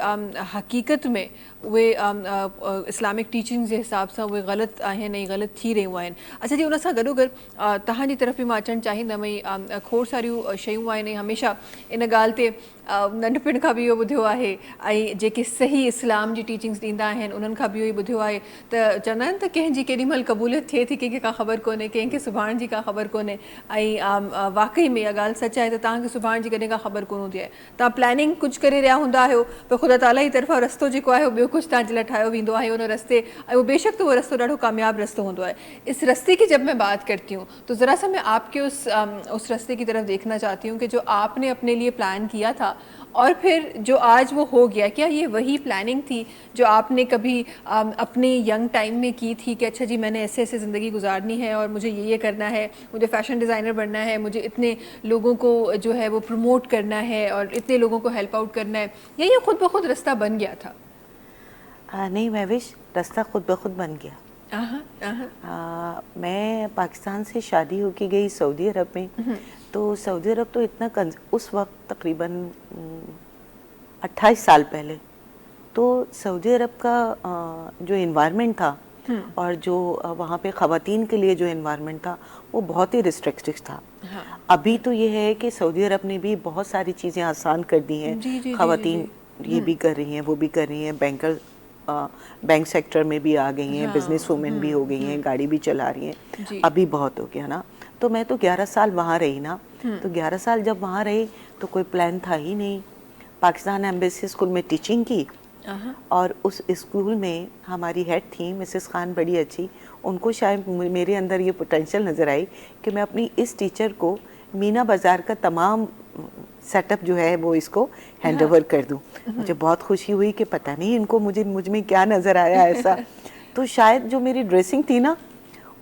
हक़ीक़त में उहे इस्लामिक टीचिंग्स जे हिसाब सां उहे ग़लति आहिनि ऐं ग़लति थी रहियूं आहिनि। अच्छा जी, उन सां गॾोगॾु तव्हांजी तरफ़ बि मां अचणु चाहींदमि। ऐं खोड़ सारियूं शयूं आहिनि ऐं हमेशह इन ॻाल्हि ते नंढपिण खां बि इहो ॿुधियो आहे, ऐं जेके सही इस्लाम जी टीचिंग्स ॾींदा आहिनि उन्हनि खां बि इहो ई ॿुधियो आहे त चवंदा आहिनि त कंहिंजी केॾी महिल क़बूलियत थिए थी, कंहिंखे का ख़बर कोन्हे, कंहिंखे सुभाणे जी का ख़बर कोन्हे। ऐं वाक़ई में इहा ॻाल्हि सच आहे त तव्हांखे सुभाणे जी कॾहिं का ख़बर कोन हूंदी आहे। तव्हां प्लानिंग कुझु करे रहिया हूंदा आहियो, पर ख़ुदा ताला जी तरफ़ां रस्तो जेको आहे ॿियो कुझु तव्हांजे लाइ ठाहियो वेंदो आहे उन रस्ते, ऐं वो बेशक तो वो रस्तो ॾाढो कामयाब रस्तो होंदो है। इस रस्ते की जब मैं बात करती हूँ तो ज़रा सा मैं आपके उस रस्ते की तरफ देखना चाहती हूँ कि जो आपने अपने लिए प्लान किया था और फिर जो आज वो हो गया, क्या ये वही प्लानिंग थी जो आपने कभी अपने यंग टाइम में की थी कि अच्छा जी मैंने ऐसे ऐसे ज़िंदगी गुजारनी है और मुझे ये करना है, मुझे फ़ैशन डिज़ाइनर बनना है, मुझे इतने लोगों को जो है वो प्रमोट करना है और इतने लोगों को हेल्प आउट करना है, या ये खुद ब खुद रास्ता बन गया था? नहीं महविश, रास्ता खुद ब खुद बन गया। मैं पाकिस्तान से शादी होके गई सऊदी अरब में, तो सऊदी अरब तो इतना उस वक्त तकरीबन 28 साल पहले, तो सऊदी अरब का जो इन्वायरमेंट था और जो वहाँ पे ख़वातीन के लिए जो इन्वायरमेंट था वो बहुत ही रिस्ट्रिक्टिव था। अभी तो ये है कि सऊदी अरब ने भी बहुत सारी चीज़ें आसान कर दी हैं, ख़वातीन ये भी कर रही हैं, वो भी कर रही हैं, बैंक सेक्टर में भी आ गई हैं, बिजनेस वुमेन भी हो गई हैं, गाड़ी भी चला रही हैं, अभी बहुत हो गया ना। तो मैं तो 11 साल वहाँ रही ना, तो 11 साल जब वहाँ रही तो कोई प्लान था ही नहीं। पाकिस्तान एम्बेसी स्कूल में टीचिंग की और उस स्कूल में हमारी हेड थी मिसेस खान, बड़ी अच्छी, उनको शायद मेरे अंदर ये पोटेंशियल नज़र आई कि मैं अपनी इस टीचर को मीना बाज़ार का तमाम सेटअप जो है वो इसको हैंड ओवर कर दूं। मुझे बहुत खुशी हुई कि पता नहीं इनको मुझ में क्या नज़र आया ऐसा। तो शायद जो मेरी ड्रेसिंग थी ना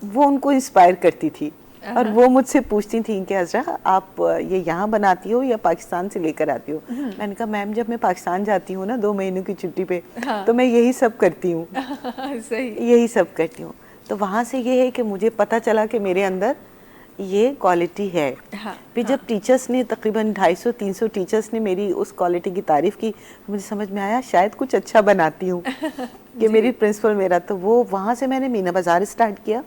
वो उनको इंस्पायर करती थी और वो मुझसे पूछती थी कि अज़रा आप ये यहाँ बनाती हो या पाकिस्तान से लेकर आती हो? मैंने कहा मैम जब मैं पाकिस्तान जाती हूँ ना 2 महीनों की छुट्टी पे, तो मैं यही सब करती हूँ, यही सब करती हूँ। तो वहाँ से ये है कि मुझे पता चला कि मेरे अंदर ये क्वालिटी है। फिर जब टीचर्स ने तकरीबन 250-300 टीचर्स ने मेरी उस क्वालिटी की तारीफ़ की, मुझे समझ में आया शायद कुछ अच्छा बनाती हूँ कि मेरी प्रिंसिपल मेरा, तो वो वहाँ से मैंने मीना बाज़ार स्टार्ट किया।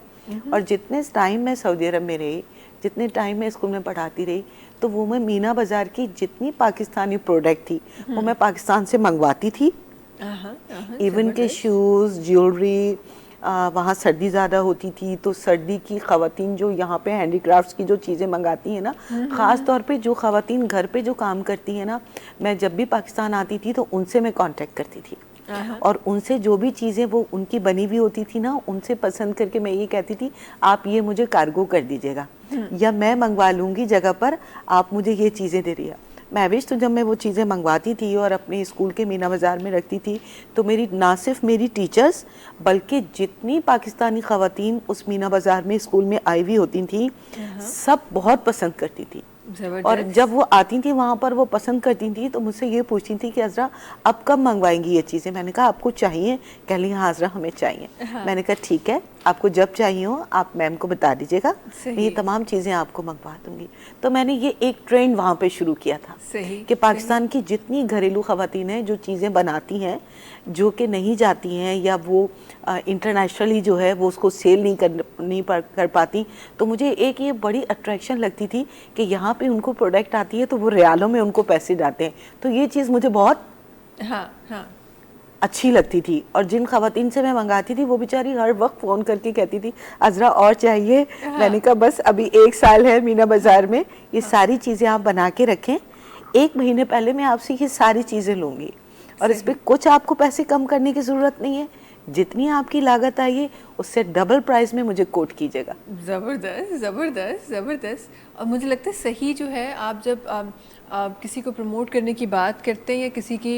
और जितने टाइम मैं सऊदी अरब में रही, जितने टाइम मैं स्कूल में पढ़ाती रही, तो वो मैं मीना बाज़ार की जितनी पाकिस्तानी प्रोडक्ट थी वो मैं पाकिस्तान से मंगवाती थी। इवन के शूज़, ज्वेलरी, वहाँ सर्दी ज़्यादा होती थी तो सर्दी की ख़वातीन जो यहाँ पे हैंडीक्राफ्ट्स की जो चीज़ें मंगाती हैं ना, ख़ास तौर पे जो ख़वातीन घर पे जो काम करती हैं ना, मैं जब भी पाकिस्तान आती थी तो उनसे मैं कांटेक्ट करती थी और उनसे जो भी चीज़ें वो उनकी बनी हुई होती थी ना, उनसे पसंद करके मैं ये कहती थी आप ये मुझे कार्गो कर दीजिएगा या मैं मंगवा लूँगी जगह पर, आप मुझे ये चीज़ें दे रही है। महविश तो जब मैं वो चीज़ें मंगवाती थी और अपने स्कूल के मीना बाज़ार में रखती थी तो मेरी ना सिर्फ मेरी टीचर्स बल्कि जितनी पाकिस्तानी ख़वातीन उस मीना बाज़ार में स्कूल में आई हुई होती थी सब बहुत पसंद करती थी। और जब वो आती थी वहाँ पर वो पसंद करती थी तो मुझसे ये पूछती थी कि अज़रा अब कब मंगवाएंगी ये चीज़ें? मैंने कहा आपको चाहिए? कह ली हाँ अज़रा हमें चाहिए। मैंने कहा ठीक है, आपको जब चाहिए हो आप मैम को बता दीजिएगा, ये तमाम चीज़ें आपको मंगवा दूँगी। तो मैंने ये एक ट्रेंड वहाँ पे शुरू किया था कि पाकिस्तान की जितनी घरेलू ख़वातीन हैं जो चीज़ें बनाती हैं जो कि नहीं जाती हैं या वो इंटरनेशनली जो है वो उसको सेल नहीं कर पाती, तो मुझे एक ये बड़ी अट्रैक्शन लगती थी कि यहाँ पे उनको प्रोडक्ट आती है तो वो रियालों में उनको पैसे जाते हैं। तो ये चीज़ मुझे बहुत हाँ हाँ अच्छी लगती थी। और जिन खवातीन से मैं मंगाती थी वो बेचारी हर वक्त फ़ोन करके कहती थी अज़रा और चाहिए। मैंने कहा बस अभी 1 साल है मीना बाज़ार में, ये सारी चीज़ें आप बना के रखें, 1 महीने पहले मैं आपसे ये सारी चीज़ें लूँगी और इस पर कुछ आपको पैसे कम करने की ज़रूरत नहीं है, जितनी आपकी लागत आई है उससे डबल प्राइस में मुझे कोट कीजिएगा। ज़बरदस्त ज़बरदस्त ज़बरदस्त। और मुझे लगता है सही जो है, आप जब किसी को प्रमोट करने की बात करते हैं या किसी की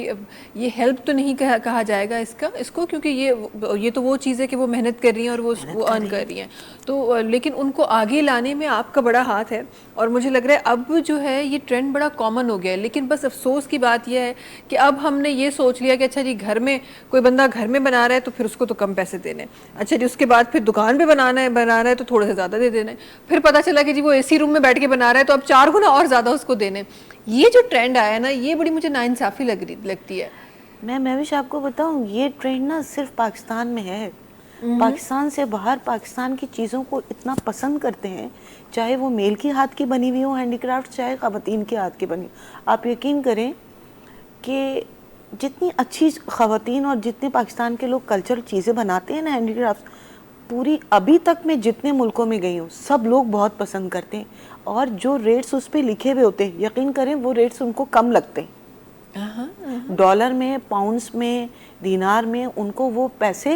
ये हेल्प तो नहीं कहा जाएगा इसको, क्योंकि ये तो वो चीज़ है कि वो मेहनत कर रही हैं और वो अर्न कर रही हैं, तो लेकिन उनको आगे लाने में आपका बड़ा हाथ है। और मुझे लग रहा है अब जो है ये ट्रेंड बड़ा कॉमन हो गया है। लेकिन बस अफसोस की बात यह है कि अब हमने ये सोच लिया कि अच्छा जी घर में कोई बंदा घर में बना रहा है तो फिर उसको तो कम पैसे देने हैं, अच्छा जी उसके बाद फिर दुकान पे बना रहा है तो थोड़े से ज़्यादा दे देने, फिर पता चला कि जी वो AC रूम में बैठ के बना रहा है तो अब 4 गुना और ज़्यादा उसको देने। ये जो ट्रेंड आया ना, ये बड़ी मुझे नाइंसाफ़ी लगती है। मैं भी आपको बताऊं, ये ट्रेंड ना सिर्फ पाकिस्तान में है। पाकिस्तान से बाहर पाकिस्तान की चीज़ों को इतना पसंद करते हैं, चाहे वो मेल की हाथ की बनी हुई हो हैंडीक्राफ्ट, चाहे ख़वातीन के हाथ की बनी। आप यकीन करें कि जितनी अच्छी ख़वातीन और जितने पाकिस्तान के लोग कल्चरल चीज़ें बनाते हैं ना हैंडीक्राफ्ट, पूरी अभी तक मैं जितने मुल्कों में गई हूँ सब लोग बहुत पसंद करते हैं। और जो रेट्स उस पर लिखे हुए होते हैं, यकीन करें वो रेट्स उनको कम लगते हैं। डॉलर में, पाउंड्स में, दीनार में उनको वो पैसे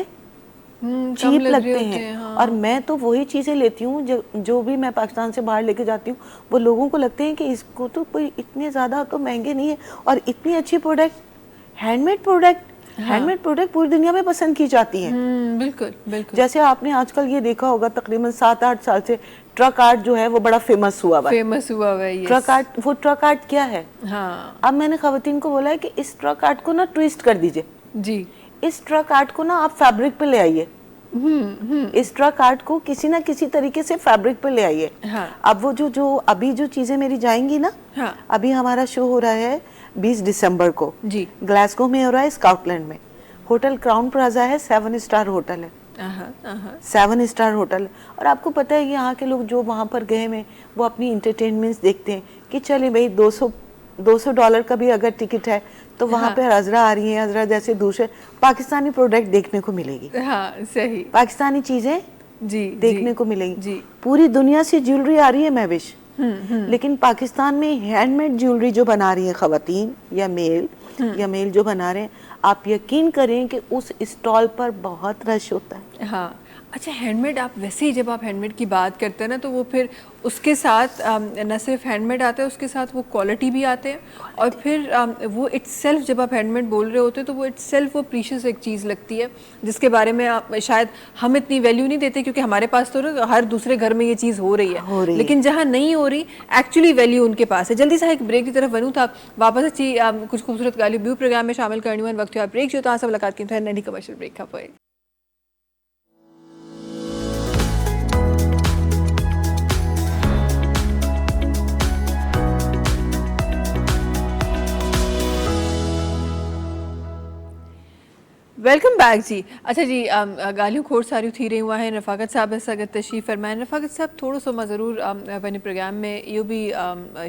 चीप लगते हैं। हाँ। और मैं तो वही चीज़ें लेती हूँ जो भी मैं पाकिस्तान से बाहर लेके जाती हूँ, वो लोगों को लगते हैं कि इसको तो कोई इतने ज़्यादा तो महंगे नहीं है, और इतनी अच्छी प्रोडक्ट, हैंडमेड प्रोडक्ट पूरी दुनिया में पसंद की जाती है। बिल्कुल बिल्कुल। जैसे आपने आजकल ये देखा होगा, तकरीबन 7-8 साल से ट्रक आर्ट जो है वो बड़ा फेमस हुआ है yes। ट्रक आर्ट क्या है? हाँ अब मैंने खवातीन को बोला है कि इस ट्रक आर्ट को ना ट्विस्ट कर दीजिए जी, इस ट्रक आर्ट को ना आप फैब्रिक पे ले आइए, इस ट्रक आर्ट को किसी ना किसी तरीके से फैब्रिक पे ले आइए। हाँ। अब वो जो अभी जो चीजें मेरी जाएंगी ना, हाँ। अभी हमारा शो हो रहा है 20 दिसंबर को जी। ग्लासगो में हो रहा है, स्कॉटलैंड में। होटल क्राउन प्लाजा है, 7 स्टार होटल है, 7 स्टार होटल। और आपको पता है कि यहाँ के लोग जो वहाँ पर गए में वो अपनी इंटरटेनमेंट्स देखते हैं कि चले भाई $200 का भी अगर टिकट है तो वहाँ पे अज़रा आ रही है, अज़रा जैसे दूसरे पाकिस्तानी प्रोडक्ट देखने को मिलेगी। हाँ सही, पाकिस्तानी चीजें जी देखने को मिलेंगी। जी। पूरी दुनिया से ज्वेलरी आ रही है महविश, लेकिन पाकिस्तान में हैंडमेड ज्वेलरी जो बना रही है खवातीन या मेल जो बना रहे हैं, आप यकीन करें कि उस स्टॉल पर बहुत रश होता है। हाँ। अच्छा, हैंडमेड, आप वैसे ही जब आप हैंडमेड की बात करते हैं ना, तो वो फिर उसके साथ न सिर्फ हैंडमेड आता है, उसके साथ वो क्वालिटी भी आते हैं, और फिर वो इट्सेल्फ, जब आप हैंडमेड बोल रहे होते हैं तो वो इट्सेल्फ वो प्रीशियस एक चीज़ लगती है जिसके बारे में आप शायद हम इतनी वैल्यू नहीं देते, क्योंकि हमारे पास तो ना हर दूसरे घर में ये चीज़ हो रही है, लेकिन जहाँ नहीं हो रही एक्चुअली वैल्यू उनके पास है। जल्दी सा एक ब्रेक की तरफ बनूँ था, वापस अच्छी कुछ खूबसूरत गाली व्यू प्रोग्राम में शामिल करनी हुआ वक्त ब्रेक जो था सब मुलाकात की नई कमर्शियल ब्रेक का पे। वेलकम बैक जी। अच्छा जी, गालियों खोड़ सारी थी रही हुआ है, रफ़ाकत साहब अगर तशरीफ़ फरमाएं। रफ़ाकत साहब, थोड़ो सो मां ज़रूर पंहिंजे प्रोग्राम में इहो भी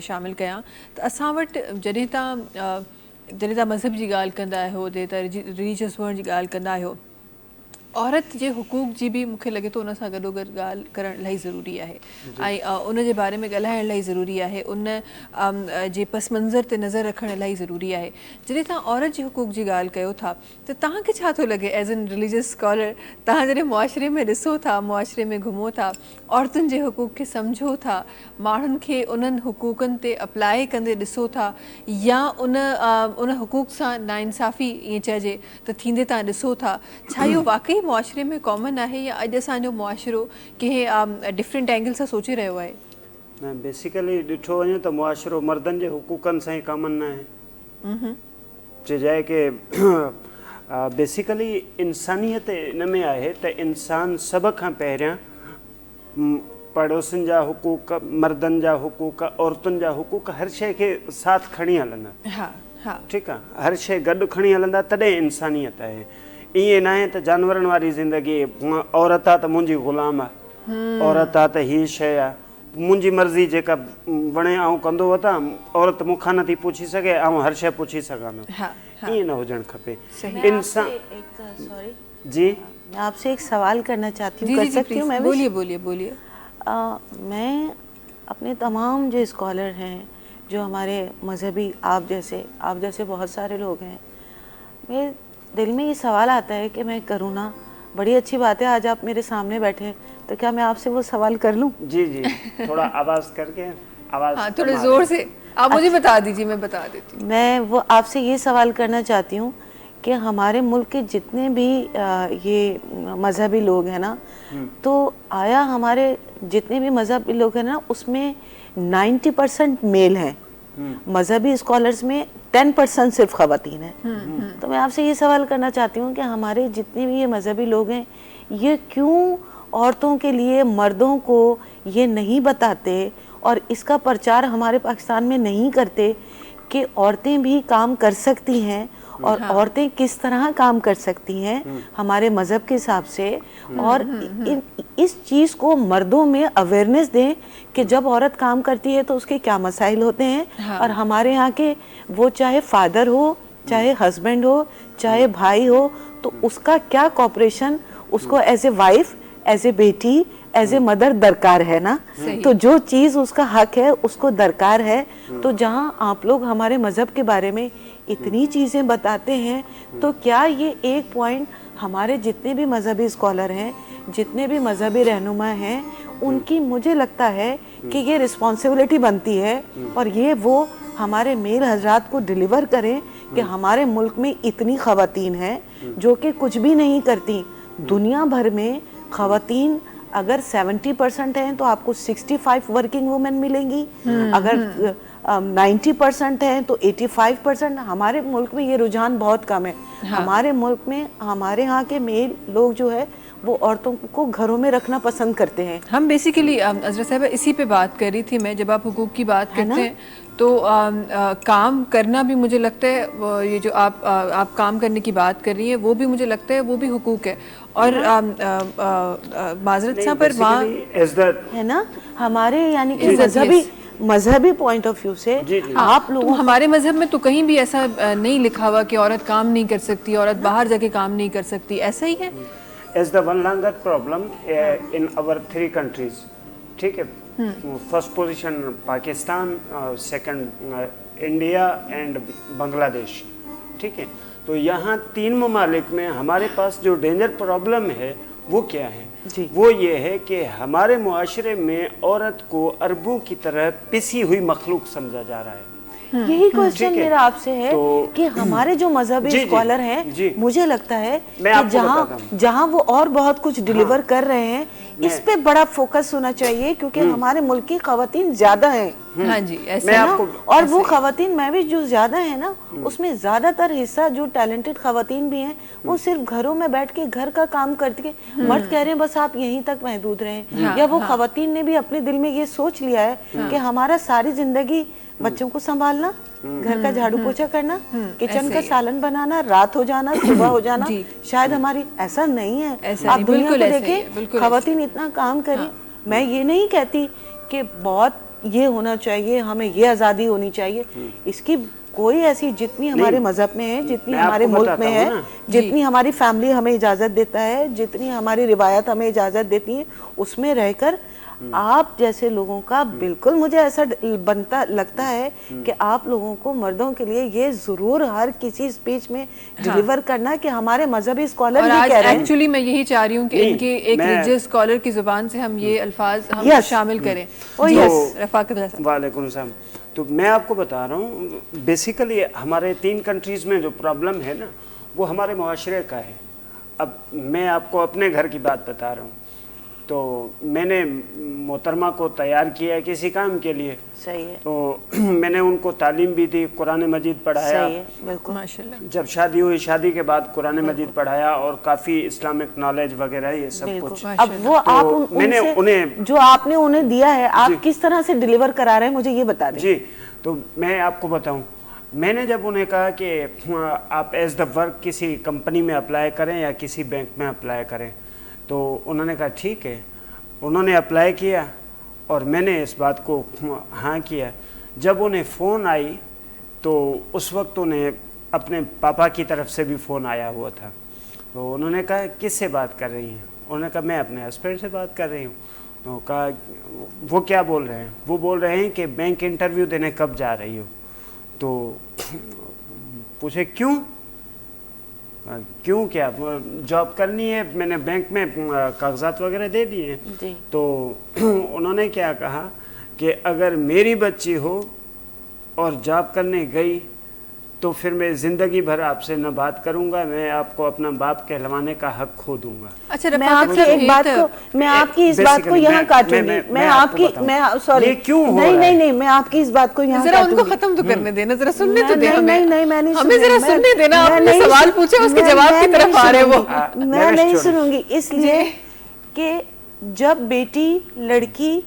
शामिल कयां त असां वटि जॾहिं तव्हां मज़हब जी ॻाल्हि कंदा आहियो, जॾहिं तव्हां रिलीजियस हुअण जी ॻाल्हि कंदा आहियो, औरत जे हुकूक जी भी मूंखे लॻे थो उन सां गॾोगॾु ॻाल्हि करणु इलाही ज़रूरी आहे, ऐं उन जे बारे में ॻाल्हाइणु इलाही ज़रूरी आहे, उन जे पस मंज़र ते नज़र रखणु इलाही ज़रूरी आहे। जॾहिं तव्हां औरत जे हुकूक जी ॻाल्हि कयो था त तव्हांखे छा थो लॻे एज़ एन रिलीजियस स्कॉलर, तव्हां जॾहिं मुआशरे में ॾिसो था, मुआशरे में घुमो था, औरतुनि जे हुकूक खे सम्झो था, माण्हुनि खे उन्हनि हुकूकनि ते अप्लाई कंदे ॾिसो था, या उन हुकूक सां नाइंसाफ़ी ईअं चइजे त थींदे तव्हां ॾिसो था, छा इहो वाकई मुआशरे में कॉमन आहे, या अॼु असांजो मुआशरो कंहिं डिफरेंट एंगल सां सोचे रहियो आहे? न, बेसिकली ॾिठो वञे त मुआशरो मर्दनि जे हुकूकनि सां ई कॉमन न आहे। चइजाए कि बेसिकली इंसानियत इन में आहे त इंसान सभ खां पहिरियां पड़ोसियुनि जा हुकूक, मर्दनि जा हुकूक, औरतुनि जा हुकूक, हर शइ खे साथ खणी हलंदा। हा, ठीकु आहे, हर शइ गॾु खणी हलंदा, तॾहिं इंसानियत आहे। ईअं न आहे त जानवरनि वारी ज़िंदगी, औरत आहे त मुंहिंजी ग़ुलाम आहे, औरत आहे त हीअ शइ आहे, मुंहिंजी मर्ज़ी जेका वणे आउं कंदो वठां, औरत मूंखां नथी पुछी सघे, आउं हर शइ पुछी सघां थो, हाँ, ईअं न हुजणु खपे। मैं इंसान आपसे एक सॉरी जी मैं आपसे एक सवाल करना चाहती हूँ, जी कर जी जी सकती हूँ प्लीज मैं? बोलिए बोलिए बोलिए। मैं अपने तमाम जो स्कॉलर हैं, जो हमारे मजहबी आप जैसे बहुत सारे लोग हैं, मेरे दिल में ये सवाल आता है कि मैं करूँ ना। बड़ी अच्छी बात है आज आप मेरे सामने बैठे हैं, तो क्या मैं आपसे वो सवाल कर लूँ? जी जी, थोड़ा आवाज़ करके, आवाज़ हाँ थोड़े जोर से आप मुझे बता दीजिए, मैं बता देती हूँ। मैं वो आपसे ये सवाल करना चाहती हूँ कि हमारे मुल्क के जितने भी ये मजहबी लोग हैं ना, तो आया हमारे जितने भी मजहबी लोग हैं ना, उसमें 90% मेल हैं, मजहबी स्कॉलर्स में 10% सिर्फ खवातीन हैं। तो मैं आपसे ये सवाल करना चाहती हूँ कि हमारे जितने भी ये मजहबी लोग हैं, ये क्यों औरतों के लिए मर्दों को ये नहीं बताते और इसका प्रचार हमारे पाकिस्तान में नहीं करते कि औरतें भी काम कर सकती हैं और औरतें किस तरह काम कर सकती हैं हमारे मज़हब के हिसाब से, और इस चीज़ को मर्दों में अवेयरनेस दें कि जब औरत काम करती है तो उसके क्या मसाइल होते हैं। और हमारे यहाँ के वो चाहे फादर हो, चाहे हस्बैंड हो, चाहे भाई हो, तो उसका क्या कॉपरेशन उसको as a wife, as a बेटी, एज ए मदर दरकार है ना। तो जो चीज़ उसका हक है उसको दरकार है। तो जहाँ आप लोग हमारे मज़हब के बारे में इतनी चीज़ें बताते हैं, तो क्या ये एक पॉइंट हमारे जितने भी मजहबी स्कॉलर हैं, जितने भी मजहबी रहनुमा हैं, उनकी मुझे लगता है कि ये रिस्पॉन्सिबिलिटी बनती है और ये वो हमारे मेल हजरात को डिलीवर करें कि हमारे मुल्क में इतनी ख़वातीन हैं जो कि कुछ भी नहीं करती। दुनिया भर में ख़वातीन अगर 70% हैं तो आपको 65 वर्किंग वुमेन मिलेंगी, अगर 90% हैं तो 85%। हमारे मुल्क में ये रुझान बहुत कम है। हमारे मुल्क में हमारे यहाँ के मेल लोग जो है वो औरतों को घरों में रखना पसंद करते हैं। हम बेसिकली अजरा साहब इसी पे बात कर रही थी मैं, जब आप हुकूक की बात करते हैं तो काम करना भी मुझे लगता है, ये जो आप काम करने की बात कर रही हैं वो भी मुझे लगता है वो भी हुकूक है। और माजरत साहब पर वहाँ है ना, हमारे यानी कि मजहबी पॉइंट ऑफ व्यू से आप तो लोगों हमारे मजहब में तो कहीं भी ऐसा नहीं लिखा हुआ कि औरत काम नहीं कर सकती, औरत बाहर जाके काम नहीं कर सकती, ऐसा ही है। As the one longer problem in our 3 countries, ठीक है, first position Pakistan, second India and Bangladesh, ठीक है। तो यहाँ 3 ममालिक में हमारे पास जो डेंजर प्रॉब्लम है वो क्या है जी। वो ये है कि हमारे मुआशरे में औरत को अरबों की तरह पिसी हुई मखलूक समझा जा रहा है। यही क्वेश्चन ठीक है। मेरा आपसे है तो कि हमारे जो मजहबी जी, जी, स्कॉलर जी। हैं, मुझे लगता है मैं कि आपको बताता हूँ। जहाँ वो और बहुत कुछ डिलीवर कर रहे हैं, इस पे बड़ा फोकस होना चाहिए क्योंकि हमारे मुल्क की खवातीन ज्यादा हैं। हाँ जी, ऐसे मैं ना। आपको और वो खवातीन में भी जो ज्यादा है ना, उसमें ज्यादातर हिस्सा जो टैलेंटेड खवातीन भी हैं वो सिर्फ घरों में बैठ के घर का काम करती है। मर्द कह रहे हैं बस आप यहीं तक महदूद रहें, या वो खवातीन ने भी अपने दिल में ये सोच लिया है कि हमारा सारी जिंदगी बच्चों को संभालना, घर का झाड़ू पोछा करना, किचन का सालन बनाना, रात हो जाना, सुबह हो जाना, शायद हमारी ऐसा नहीं है। आप दुनिया को देखें, खवातीन इतना काम करें। मैं ये नहीं कहती कि बहुत ये होना चाहिए, हमें ये आज़ादी होनी चाहिए, इसकी कोई ऐसी जितनी हमारे मजहब में है, जितनी हमारे मुल्क में है, जितनी हमारी फैमिली हमें इजाज़त देता है, जितनी हमारी रिवायत हमें इजाज़त देती है, उसमें रहकर आप जैसे लोगों का बिल्कुल मुझे ऐसा बनता लगता है कि आप लोगों को मर्दों के लिए ये जरूर हर किसी स्पीच में डिलीवर करना कि हमारे मजहबी स्कॉलर ये कह रहे हैं। एक्चुअली मैं यही चाह रही हूँ कि इनके एक रिलीजियस स्कॉलर की जुबान से हम ये अल्फाज हम शामिल करें। रफाकत साहब। वालेकुम सलाम। तो मैं आपको बता रहा हूँ, बेसिकली हमारे 3 कंट्रीज़ में जो प्रॉब्लम है ना वो हमारे मुआशरे का है। अब मैं आपको अपने घर की बात बता रहा हूँ। तो मैंने मोहतरमा को तैयार किया है किसी काम के लिए, सही है, तो मैंने उनको तालीम भी दी, कुरान मजीद पढ़ाया। सही है, बिल्कुल, माशाल्लाह। जब शादी हुई, शादी के बाद कुरान मजीद पढ़ाया और काफ़ी इस्लामिक नॉलेज वगैरह ये सब कुछ। अब वो आप मैंने उन्हें जो आपने उन्हें दिया है, आप किस तरह से डिलीवर करा रहे हैं मुझे ये बता दें। जी, तो मैं आपको बताऊं, मैंने जब उन्हें कहा कि आप एज द वर्क किसी कंपनी में अप्लाई करें या किसी बैंक में अप्लाई करें, तो उन्होंने कहा ठीक है। उन्होंने अप्लाई किया اور میں نے اس بات کو ہاں کیا. جب انہیں فون آئی تو اس وقت انہیں اپنے پاپا کی طرف سے بھی فون آیا ہوا تھا. تو انہوں نے کہا کس سے بات کر رہی ہیں؟ انہوں نے کہا میں اپنے ہسبینڈ سے بات کر رہی ہوں. تو کہا وہ کیا بول رہے ہیں؟ وہ بول رہے ہیں کہ بینک انٹرویو دینے کب جا رہی ہو؟ تو پوچھے کیوں؟ کیوں کیا جاب کرنی ہے؟ میں نے بینک میں کاغذات وغیرہ دے دیے ہیں. تو انہوں نے کیا کہا کہ اگر میری بچی ہو اور جاب کرنے گئی تو پھر میں زندگی بھر آپ سے نہ بات کروں گا, میں آپ کو اپنا باپ کہلوانے کا حق کھو دوں گا. اچھا میں آپ کی ایک بات کو, میں آپ کی اس بات کو یہاں کاٹوں گی. میں آپ کی, میں سوری, نہیں, میں آپ کی اس بات کو یہاں ذرا ان کو ختم تو کرنے دینا, ذرا سننے تو دینا. نہیں, میں نہیں, ہمیں ذرا سننے دینا. آپ نے سوال پوچھے, اس کے جواب کی طرف آ رہے وہ. میں نہیں سنوں گی, اس لیے کہ جب بیٹی لڑکی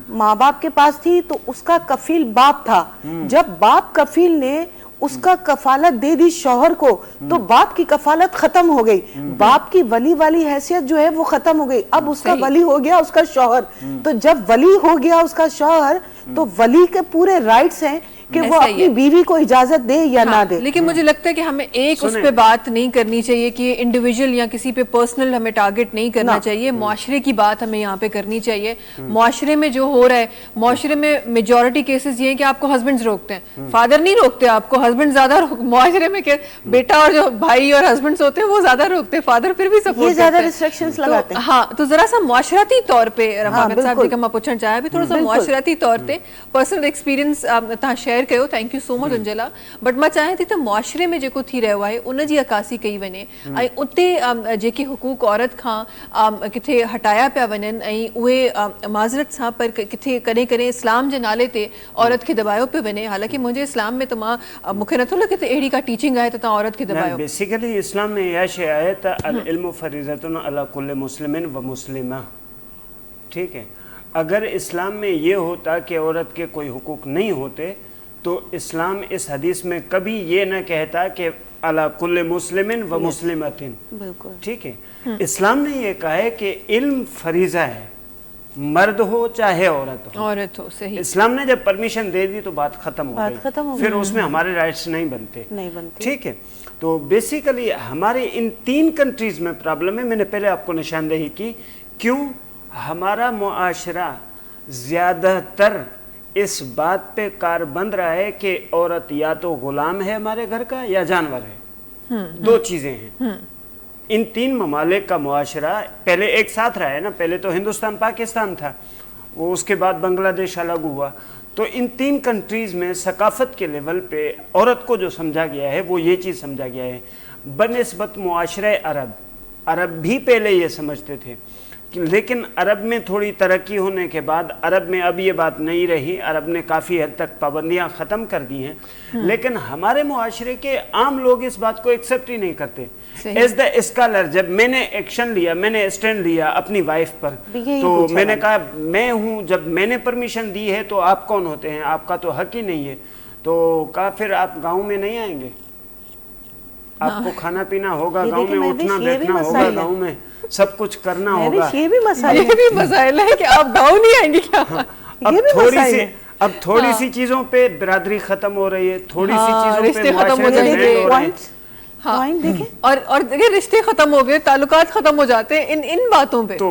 ماں باپ کے پاس تھی تو اس کا کفیل باپ تھا. جب باپ کفیل نے اس کا کفالت دے دی شوہر کو تو باپ کی کفالت ختم ہو گئی, باپ کی ولی والی حیثیت جو ہے وہ ختم ہو گئی. اب اس کا ولی ہو گیا اس کا شوہر. تو جب ولی ہو گیا اس کا شوہر تو ولی کے پورے رائٹس ہیں کہ وہ اپنی بیوی کو اجازت دے یا نہ دے. لیکن مجھے لگتا ہے کہ ہمیں ایک اس پہ بات نہیں کرنی چاہیے کہ انڈیویجول یا کسی پہ پرسنل ہمیں ٹارگٹ نہیں کرنا چاہیے. معاشرے کی بات ہمیں یہاں پہ کرنی چاہیے. معاشرے میں جو ہو رہا ہے, معاشرے میں میجورٹی کیسز یہ ہیں کہ آپ کو ہسبینڈز روکتے ہیں, فادر نہیں روکتے آپ کو, ہسبینڈ زیادہ معاشرے میں کہ بیٹا اور جو بھائی اور ہسبینڈز ہوتے ہیں وہ زیادہ روکتے ہیں, فادر پھر بھی سپورٹ کرتے ہیں, زیادہ ریسٹرکشنز لگاتے ہیں. ہاں, تو ذرا سا معاشرتی طور پہ رفاقت صاحب جی کا میں پوچھنا چاہا بھی تھوڑا سا معاشرتی طور پہ پرسنل ایکسپیرینس تہاں شیئر کयो. Thank you so much Angela. But मां चाहियां थी त मुआशरे में जेको थी रहियो आहे उन जी अकासी कई वञे ऐं उते जेके हुकूक औरत खां किथे हटाया पिया वञनि ऐं उहे माज़रत सां पर किथे कॾहिं कॾहिं इस्लाम जे नाले ते औरत खे दबायो पियो वञे. हालांकि मुंहिंजे इस्लाम में त मां मूंखे नथो लॻे त अहिड़ी का टीचिंग आहे त तव्हां औरत खे दबायो. बेसिकली इस्लाम में इहा शइ आहे त अल इल्मु फरीज़तुन अला कुल्लि मुस्लिमिन व मुस्लिमा. ठीक है, अगर इस्लाम में ये होता कि औरत के कोई हुकूक नहीं होते तो इस्लाम इस हदीस में कभी ये न कहता कि अला कुल्ले मुस्लिमिन व मुस्लिमतिन. ठीक है, इस्लाम ने ये कहा है कि इल्म फरीज़ा है, मर्द हो चाहे औरत हो. सही. इस्लाम ने जब परमिशन दे दी तो बात खत्म हो गई, फिर उसमें हमारे राइट्स नहीं बनते. ठीक है, तो बेसिकली हमारे इन 3 कंट्रीज में प्रॉब्लम है. मैंने पहले आपको निशानदेही की क्यों हमारा मुआशरा ज़्यादातर इस बात पे कारबंद रहा है कि औरत या तो गुलाम है हमारे घर का या जानवर है. 2 चीज़ें हैं. इन 3 ममालिक का मुआशरा पहले एक साथ रहा है ना. पहले तो हिंदुस्तान पाकिस्तान था, वो उसके बाद बांग्लादेश अलग हुआ. तो इन 3 कंट्रीज़ में सकाफ़त के लेवल पे औरत को जो समझा गया है वो ये चीज़ समझा गया है बनिस्बत मुआशरे अरब भी पहले ये समझते थे, लेकिन अरब में थोड़ी तरक्की होने के बाद अरब में अब ये बात नहीं रही. अरब ने काफ़ी हद तक पाबंदियाँ ख़त्म कर दी हैं, लेकिन हमारे मुआशरे के आम लोग इस बात को एक्सेप्ट ही नहीं करते. एज द स्कॉलर जब मैंने एक्शन लिया, मैंने स्टैंड लिया अपनी वाइफ पर, तो मैंने कहा मैं हूँ, जब मैंने परमिशन दी है तो आप कौन होते हैं, आपका तो हक ही नहीं है. तो कहा फिर आप गाँव में नहीं आएंगे, आपको खाना पीना होगा गाँव में, उठना बैठना होगा गाँव में, सब कुछ करना होगा. ये भी मसाइल है कि आप गाँव नहीं आएंगे क्या. अब थोड़ी सी चीजों पे बिरादरी खत्म हो रही है, थोड़ी सी चीजों पे खत्म हो जाएंगे. और देखिए रिश्ते खत्म हो गए, ताल्लुकात खत्म हो जाते हैं इन बातों पे. तो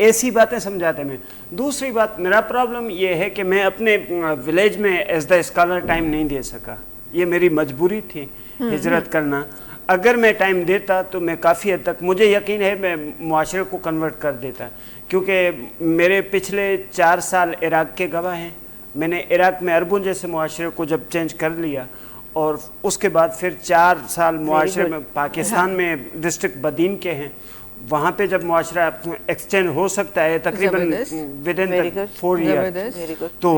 ऐसी बातें समझाते हैं. दूसरी बात, मेरा प्रॉब्लम ये है कि मैं अपने विलेज में एज द स्कॉलर टाइम नहीं दे सका. ये मेरी मजबूरी थी हिजरत करना. अगर मैं टाइम देता तो मैं काफ़ी हद तक, मुझे यकीन है मैं मुआशरे को कन्वर्ट कर देता, क्योंकि मेरे पिछले 4 साल इराक़ के गवाह हैं. मैंने इराक़ में अरबों जैसे मुआशरे को जब चेंज कर लिया और उसके बाद फिर 4 साल मुआशरे में पाकिस्तान में डिस्ट्रिक्ट बदीन के हैं, वहाँ पे जब मुआशरा एक्सचेंज हो सकता है तकरीबन विद इन 4 ईयर, तो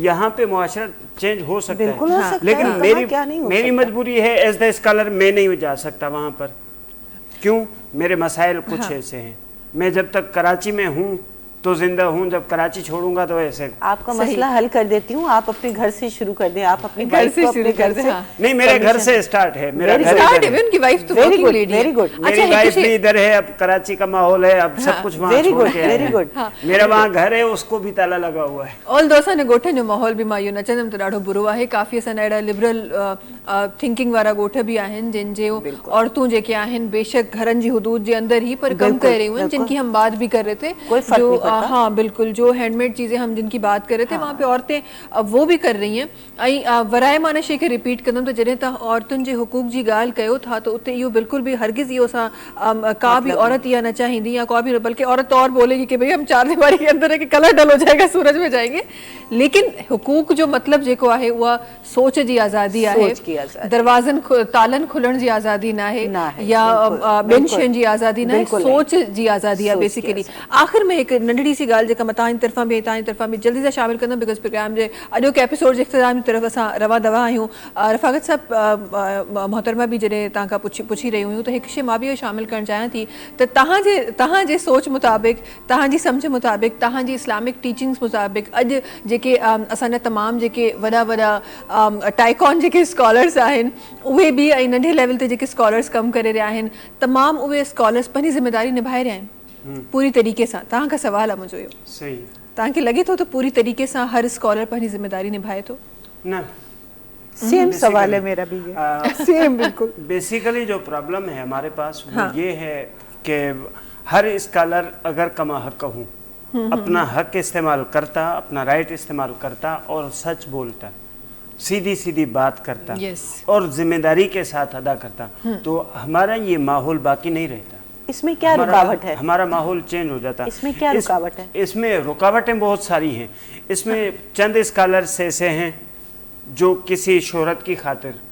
यहाँ पे मुआशरा चेंज हो सकता है. लेकिन मेरी मजबूरी है एज द स्कॉलर, मैं नहीं जा सकता वहाँ पर. क्यों? मेरे मसाइल कुछ ऐसे हैं. मैं जब तक कराची में हूँ तो जिंदा हूँ, जब कराची छोड़ूंगा तो ऐसे। आपका मसला हल कर देती हूँ, आप अपने घर से शुरू कर दें, आप अपनी घर वाइफ से को अपने शुरू घर कर दें, से हाँ। नहीं, मेरे घर से स्टार्ट है, मेरा घर स्टार्ट इधर है, उनकी वाइफ तो Very वर्किंग good, लेडी है। very good. मेरी अच्छा, वाइफ किसी- भी इधर है, अब कराची का माहौल है, अब सब कुछ वहाँ Very छोड़ good, के आए very हैं। good. मेरा वहाँ घर है, उसको भी ताला लगा हुआ है। ऑल दो असांजे ॻोठ जो माहौल बि मां इहो न चवंदमि त ॾाढो बुरो आहे, काफ़ी असांजा अहिड़ा लिबरल थिंकिंग वारा ॻोठ बि आहिनि जिन जो औरतूं जेके आहिनि बेशक घरनि जी हदूद जे अंदर ही पर कम बिल्कुल, कर रही हुई, जिनकी हम बात भी कर रहे थे, कोई फर्क जो नहीं पड़ता। हाँ बिल्कुल, जो हैंडमेड चीज़ें हम जिनकी बात कर रहे थे वहाँ पे औरतें वो भी कर रही हैं। ऐं वराए मां शइ खे रिपीट कंदमि त जॾहिं तव्हां औरतुनि जे हुकूक जी ॻाल्हि कयो था त उते इहो बिल्कुल भी हरगिज़ इहो असां का भी औरत इहा न चाहींदी या कोई भी, बल्कि औरत और बोलेगी कि भाई हम चार दीवारी के अंदर है कि कलर डल हो जाएगा, सूरज में जाएंगे। लेकिन हुकूक जो मतलब जेको आहे उहा सोच जी आज़ादी आहे, सोच की आज़ादी। दरवाज़नि तालनि खुलण जी आज़ादी न आहे, ना है, या बिल्कुल, ॿियनि बिल्कुल। शयुनि जी आज़ादी न आहे, बिल्कुल सोच जी आज़ादी आहे सोच की बेसिकली। आख़िर में हिकु नंढड़ी सी ॻाल्हि जेका मां तव्हांजी तरफ़ां बि तव्हांजी तरफ़ां बि जल्दी सां शामिल कंदमि, बिकॉज़ प्रोग्राम जे अॼोके एपिसोड जे इख़्तिताम जी तरफ़ असां रवा दवा आहियूं। रफ़ाक़त साहब, मोहतरमा बि जॾहिं तव्हां खां पुछी रही हुयूं त हिकु शइ मां बि इहो शामिल करणु चाहियां थी त तव्हांजे सोच मुताबिक़, तव्हांजी सम्झ मुताबिक़, तव्हांजी इस्लामिक टीचिंग्स मुताबिक़ अॼु जेके असांजा तमामु जेके वॾा वॾा टाइकॉन जेके स्कॉलर्स आहिनि उहे बि, ऐं नंढे लेवल ते जेके स्कॉलर्स कमु करे रहिया आहिनि, तमामु उहे स्कॉलर्स पंहिंजी ज़िम्मेदारी निभाए रहिया आहिनि पूरी तरीक़े सां। तव्हां खां सवाल आहे मुंहिंजो इहो, सही तव्हांखे लॻे थो त पूरी तरीक़े सां हर स्कॉलर पंहिंजी ज़िम्मेदारी निभाए थो? ना। सेम सवाल है मेरा भी ये। सेम बिल्कुल। बेसिकली जो प्रॉब्लम है हमारे पास वो ये है कि हर स्कॉलर अगर कमा हक हूँ, अपना हक इस्तेमाल करता, अपना राइट इस्तेमाल करता और सच बोलता, सीधी सीधी बात करता Yes. और जिम्मेदारी के साथ अदा करता, तो हमारा ये माहौल बाकी नहीं रहता। इसमें क्या रुकावट है? हमारा माहौल चेंज हो जाता। इसमें क्या रुकावट है? इसमें रुकावटें बहुत सारी हैं। इसमें चंद स्कॉलर्स ऐसे हैं जो किसी शोहरत की खातिर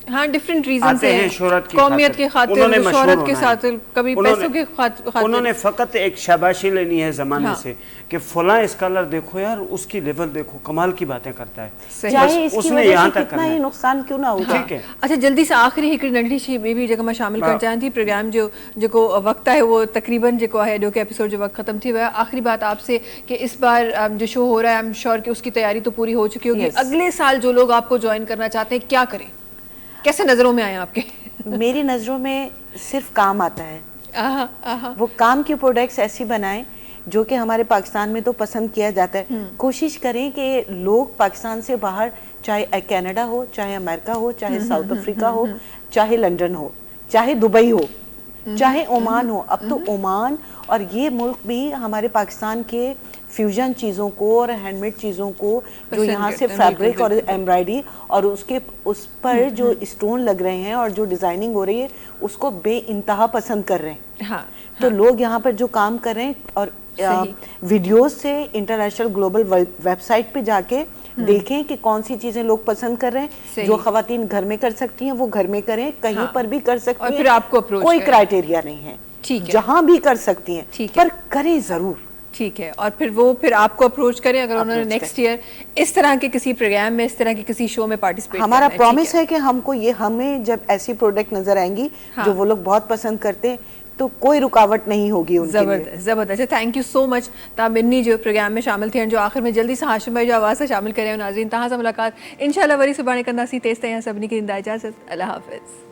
हाँ, डिफरेंट रीजन आते से हैं, शोहरत की कौमियत के खातिर। खातिर, उन्होंने शोहरत मशहूर के होना साथ, है। कभी उन्होंने- पैसों के खातिर। उन्होंने फकत एक शाबाशी लेनी है जमाने हाँ। से कि फलां स्कॉलर देखो यार, उसकी लेवल देखो, कमाल की बातें करता है, सही। चाहे बस इसकी उसने वजह यहाँ से तक कितना करना ही है। नुकसान क्यों ना होगा। ठीक है। अच्छा, जल्दी से आखिरी हिकिड़ी नंढड़ी सी ॿी बि जेका मां शामिल करणु चाहियां थी, प्रोग्राम जो जेको वक़्तु आहे वो तकरीबन जेको आहे अॼोके एपिसोड जो वक्त ख़त्म थी वियो आहे। आखिरी बात आपसे कि इस बार जो शो हो रहा है, आई एम श्योर कि उसकी तैयारी तो पूरी हो चुकी होगी। Yes. अगले साल जो लोग आपको ज्वाइन करना चाहते हैं क्या करें, कैसे नज़रों में आए आपके? मेरी नज़रों में सिर्फ काम आता है, आहा, आहा। वो काम के प्रोडक्ट्स ऐसी बनाएं जो कि हमारे पाकिस्तान में तो पसंद किया जाता है। कोशिश करें कि लोग पाकिस्तान से बाहर, चाहे कनाडा हो, चाहे अमेरिका हो, चाहे साउथ अफ्रीका हो, चाहे लंदन हो, चाहे दुबई हो, चाहे ओमान हो। अब तो ओमान और ये मुल्क भी हमारे पाकिस्तान के फ्यूजन चीज़ों को और हैंडमेड चीज़ों को, जो पसंद यहाँ से करते हैं, फैब्रिक बिल्कुल, और एम्ब्रॉयडरी और उस पर जो स्टोन लग रहे हैं और जो डिज़ाइनिंग हो रही है, उसको बेइंतहा पसंद कर रहे हैं। हाँ, तो लोग यहाँ पर जो काम कर रहे हैं और सही। वीडियोस से इंटरनेशनल ग्लोबल वेबसाइट पे जाके देखें कि कौन सी चीजें लोग पसंद कर रहे हैं। सही। जो खवातीन घर में कर सकती हैं वो घर में करें, कहीं हाँ। पर भी कर सकती और हैं, फिर आपको approach कोई करें। क्राइटेरिया नहीं है, ठीक है। जहां भी कर सकती हैं, ठीक है। पर करें जरूर। ठीक है। और फिर आपको अप्रोच करें अगर उन्होंने Approach नेक्स्ट ईयर इस तरह के किसी प्रोग्राम में, इस तरह के किसी शो में पार्टिसिपेट हमारा करना है, प्रॉमिस ठीक है कि हमको ये, हमें जब ऐसी प्रोडक्ट नजर आएंगी हाँ। जो वो लोग बहुत पसंद करते हैं, तो कोई रुकावट नहीं होगी उनके लिए। ज़बरदस्त ज़बरदस्त। थैंक यू सो मच तव्हां ॿिन्ही जो प्रोग्राम में शामिल थियण जो। आख़िर में जल्दी सां हाशिम भाई जो आवाज़ सां शामिल करे नाज़रीन, तव्हां सां मुलाक़ात इंशाल्लाह वरी सुभाणे कंदासीं। तेसि ताईं सभिनी खे ॾींदा इजाज़त। अल्लाह हाफ़िज़।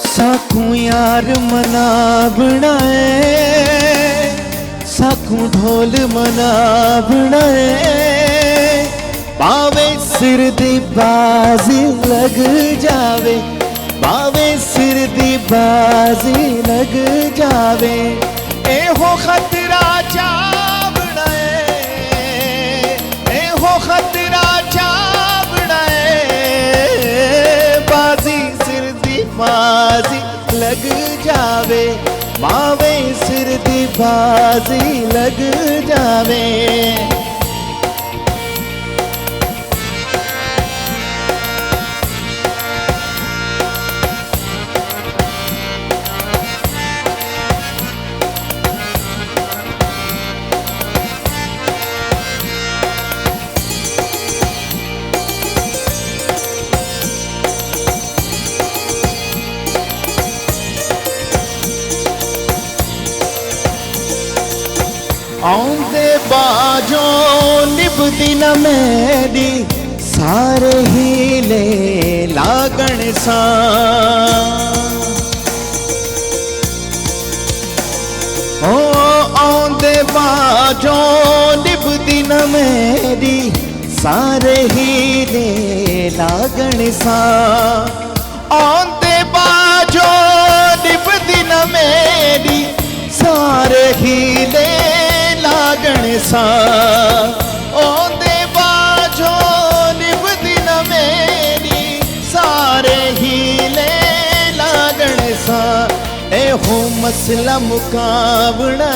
साखू यार मना बनाए, साखू ढोल मना बनाए, पावे सिर दी बाजी लग जावे, पावे सिर दी बाजी लग जावे, ए हो खतरा चा बनाए, ए हो खतरा चा बनाए, बाजी सिर दी बाजी लग जावे, मावे सिर दी बाजी लग जावे। बाजो निभदी न मेरी सारे हीले लागण सा ओ आंदे बाजो निभदी न मेरी सारे हीले लागण सा आंदे बाजो निभदी न मेरी सारे हीले लागण सा आंदे बाजो निभदी न मेरी सारे हीले लागण सा ए हो मसला मुकाबला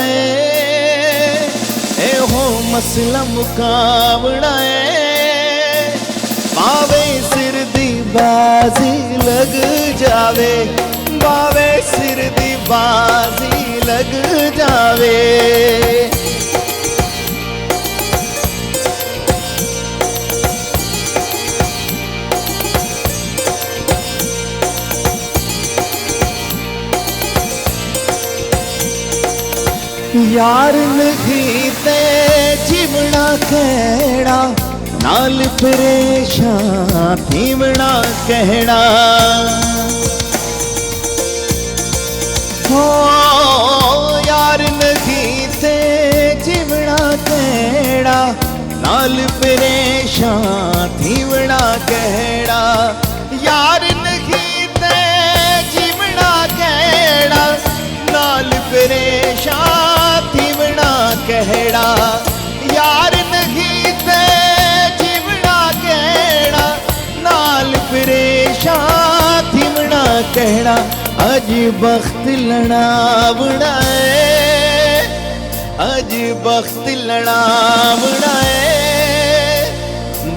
ए हो मसला मुकाबला बावे सिर दी बाजी लग जावे बावे सिर दी बाजी लग जावे यार नहीं ते जीवना कहना नाल परेशान थीवना कहना हो यार नहीं ते जीवना कहना नाल परेशान थीवना कहना यार नहीं ते जीवना कहना नाल परेशान थीवना कहना यार नहीं ते जीवना कहना नाल परेशान थीवना कहना अज बख्त लड़ा बनाए अज बख्त लड़ा बनाए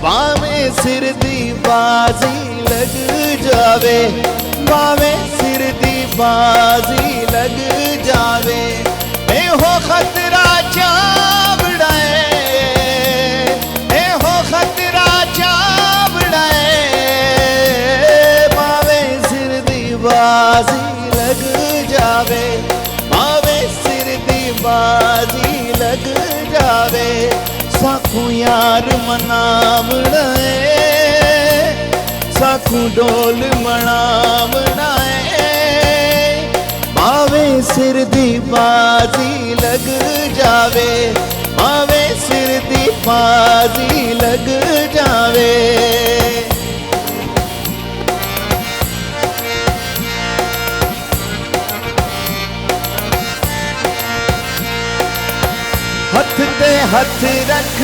बावे सिर दी बाजी लग जावे बावे सिर दी बाजी लग जावे ए हो खतरा चावड़ाए ए हो खतरा चावड़ाए बावे सिर दी बाजी लग जावे बावे सिर दी बाजी लग जावे साखू यार मनावड़ाए साखू डोल मनावड़ाए बावे सिर दी बाजी लग जावे बावे सिर दी बाजी लग जावे हथ ते हथ रख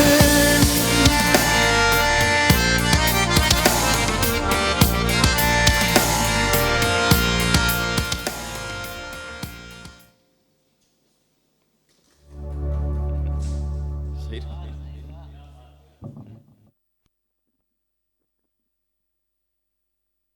सही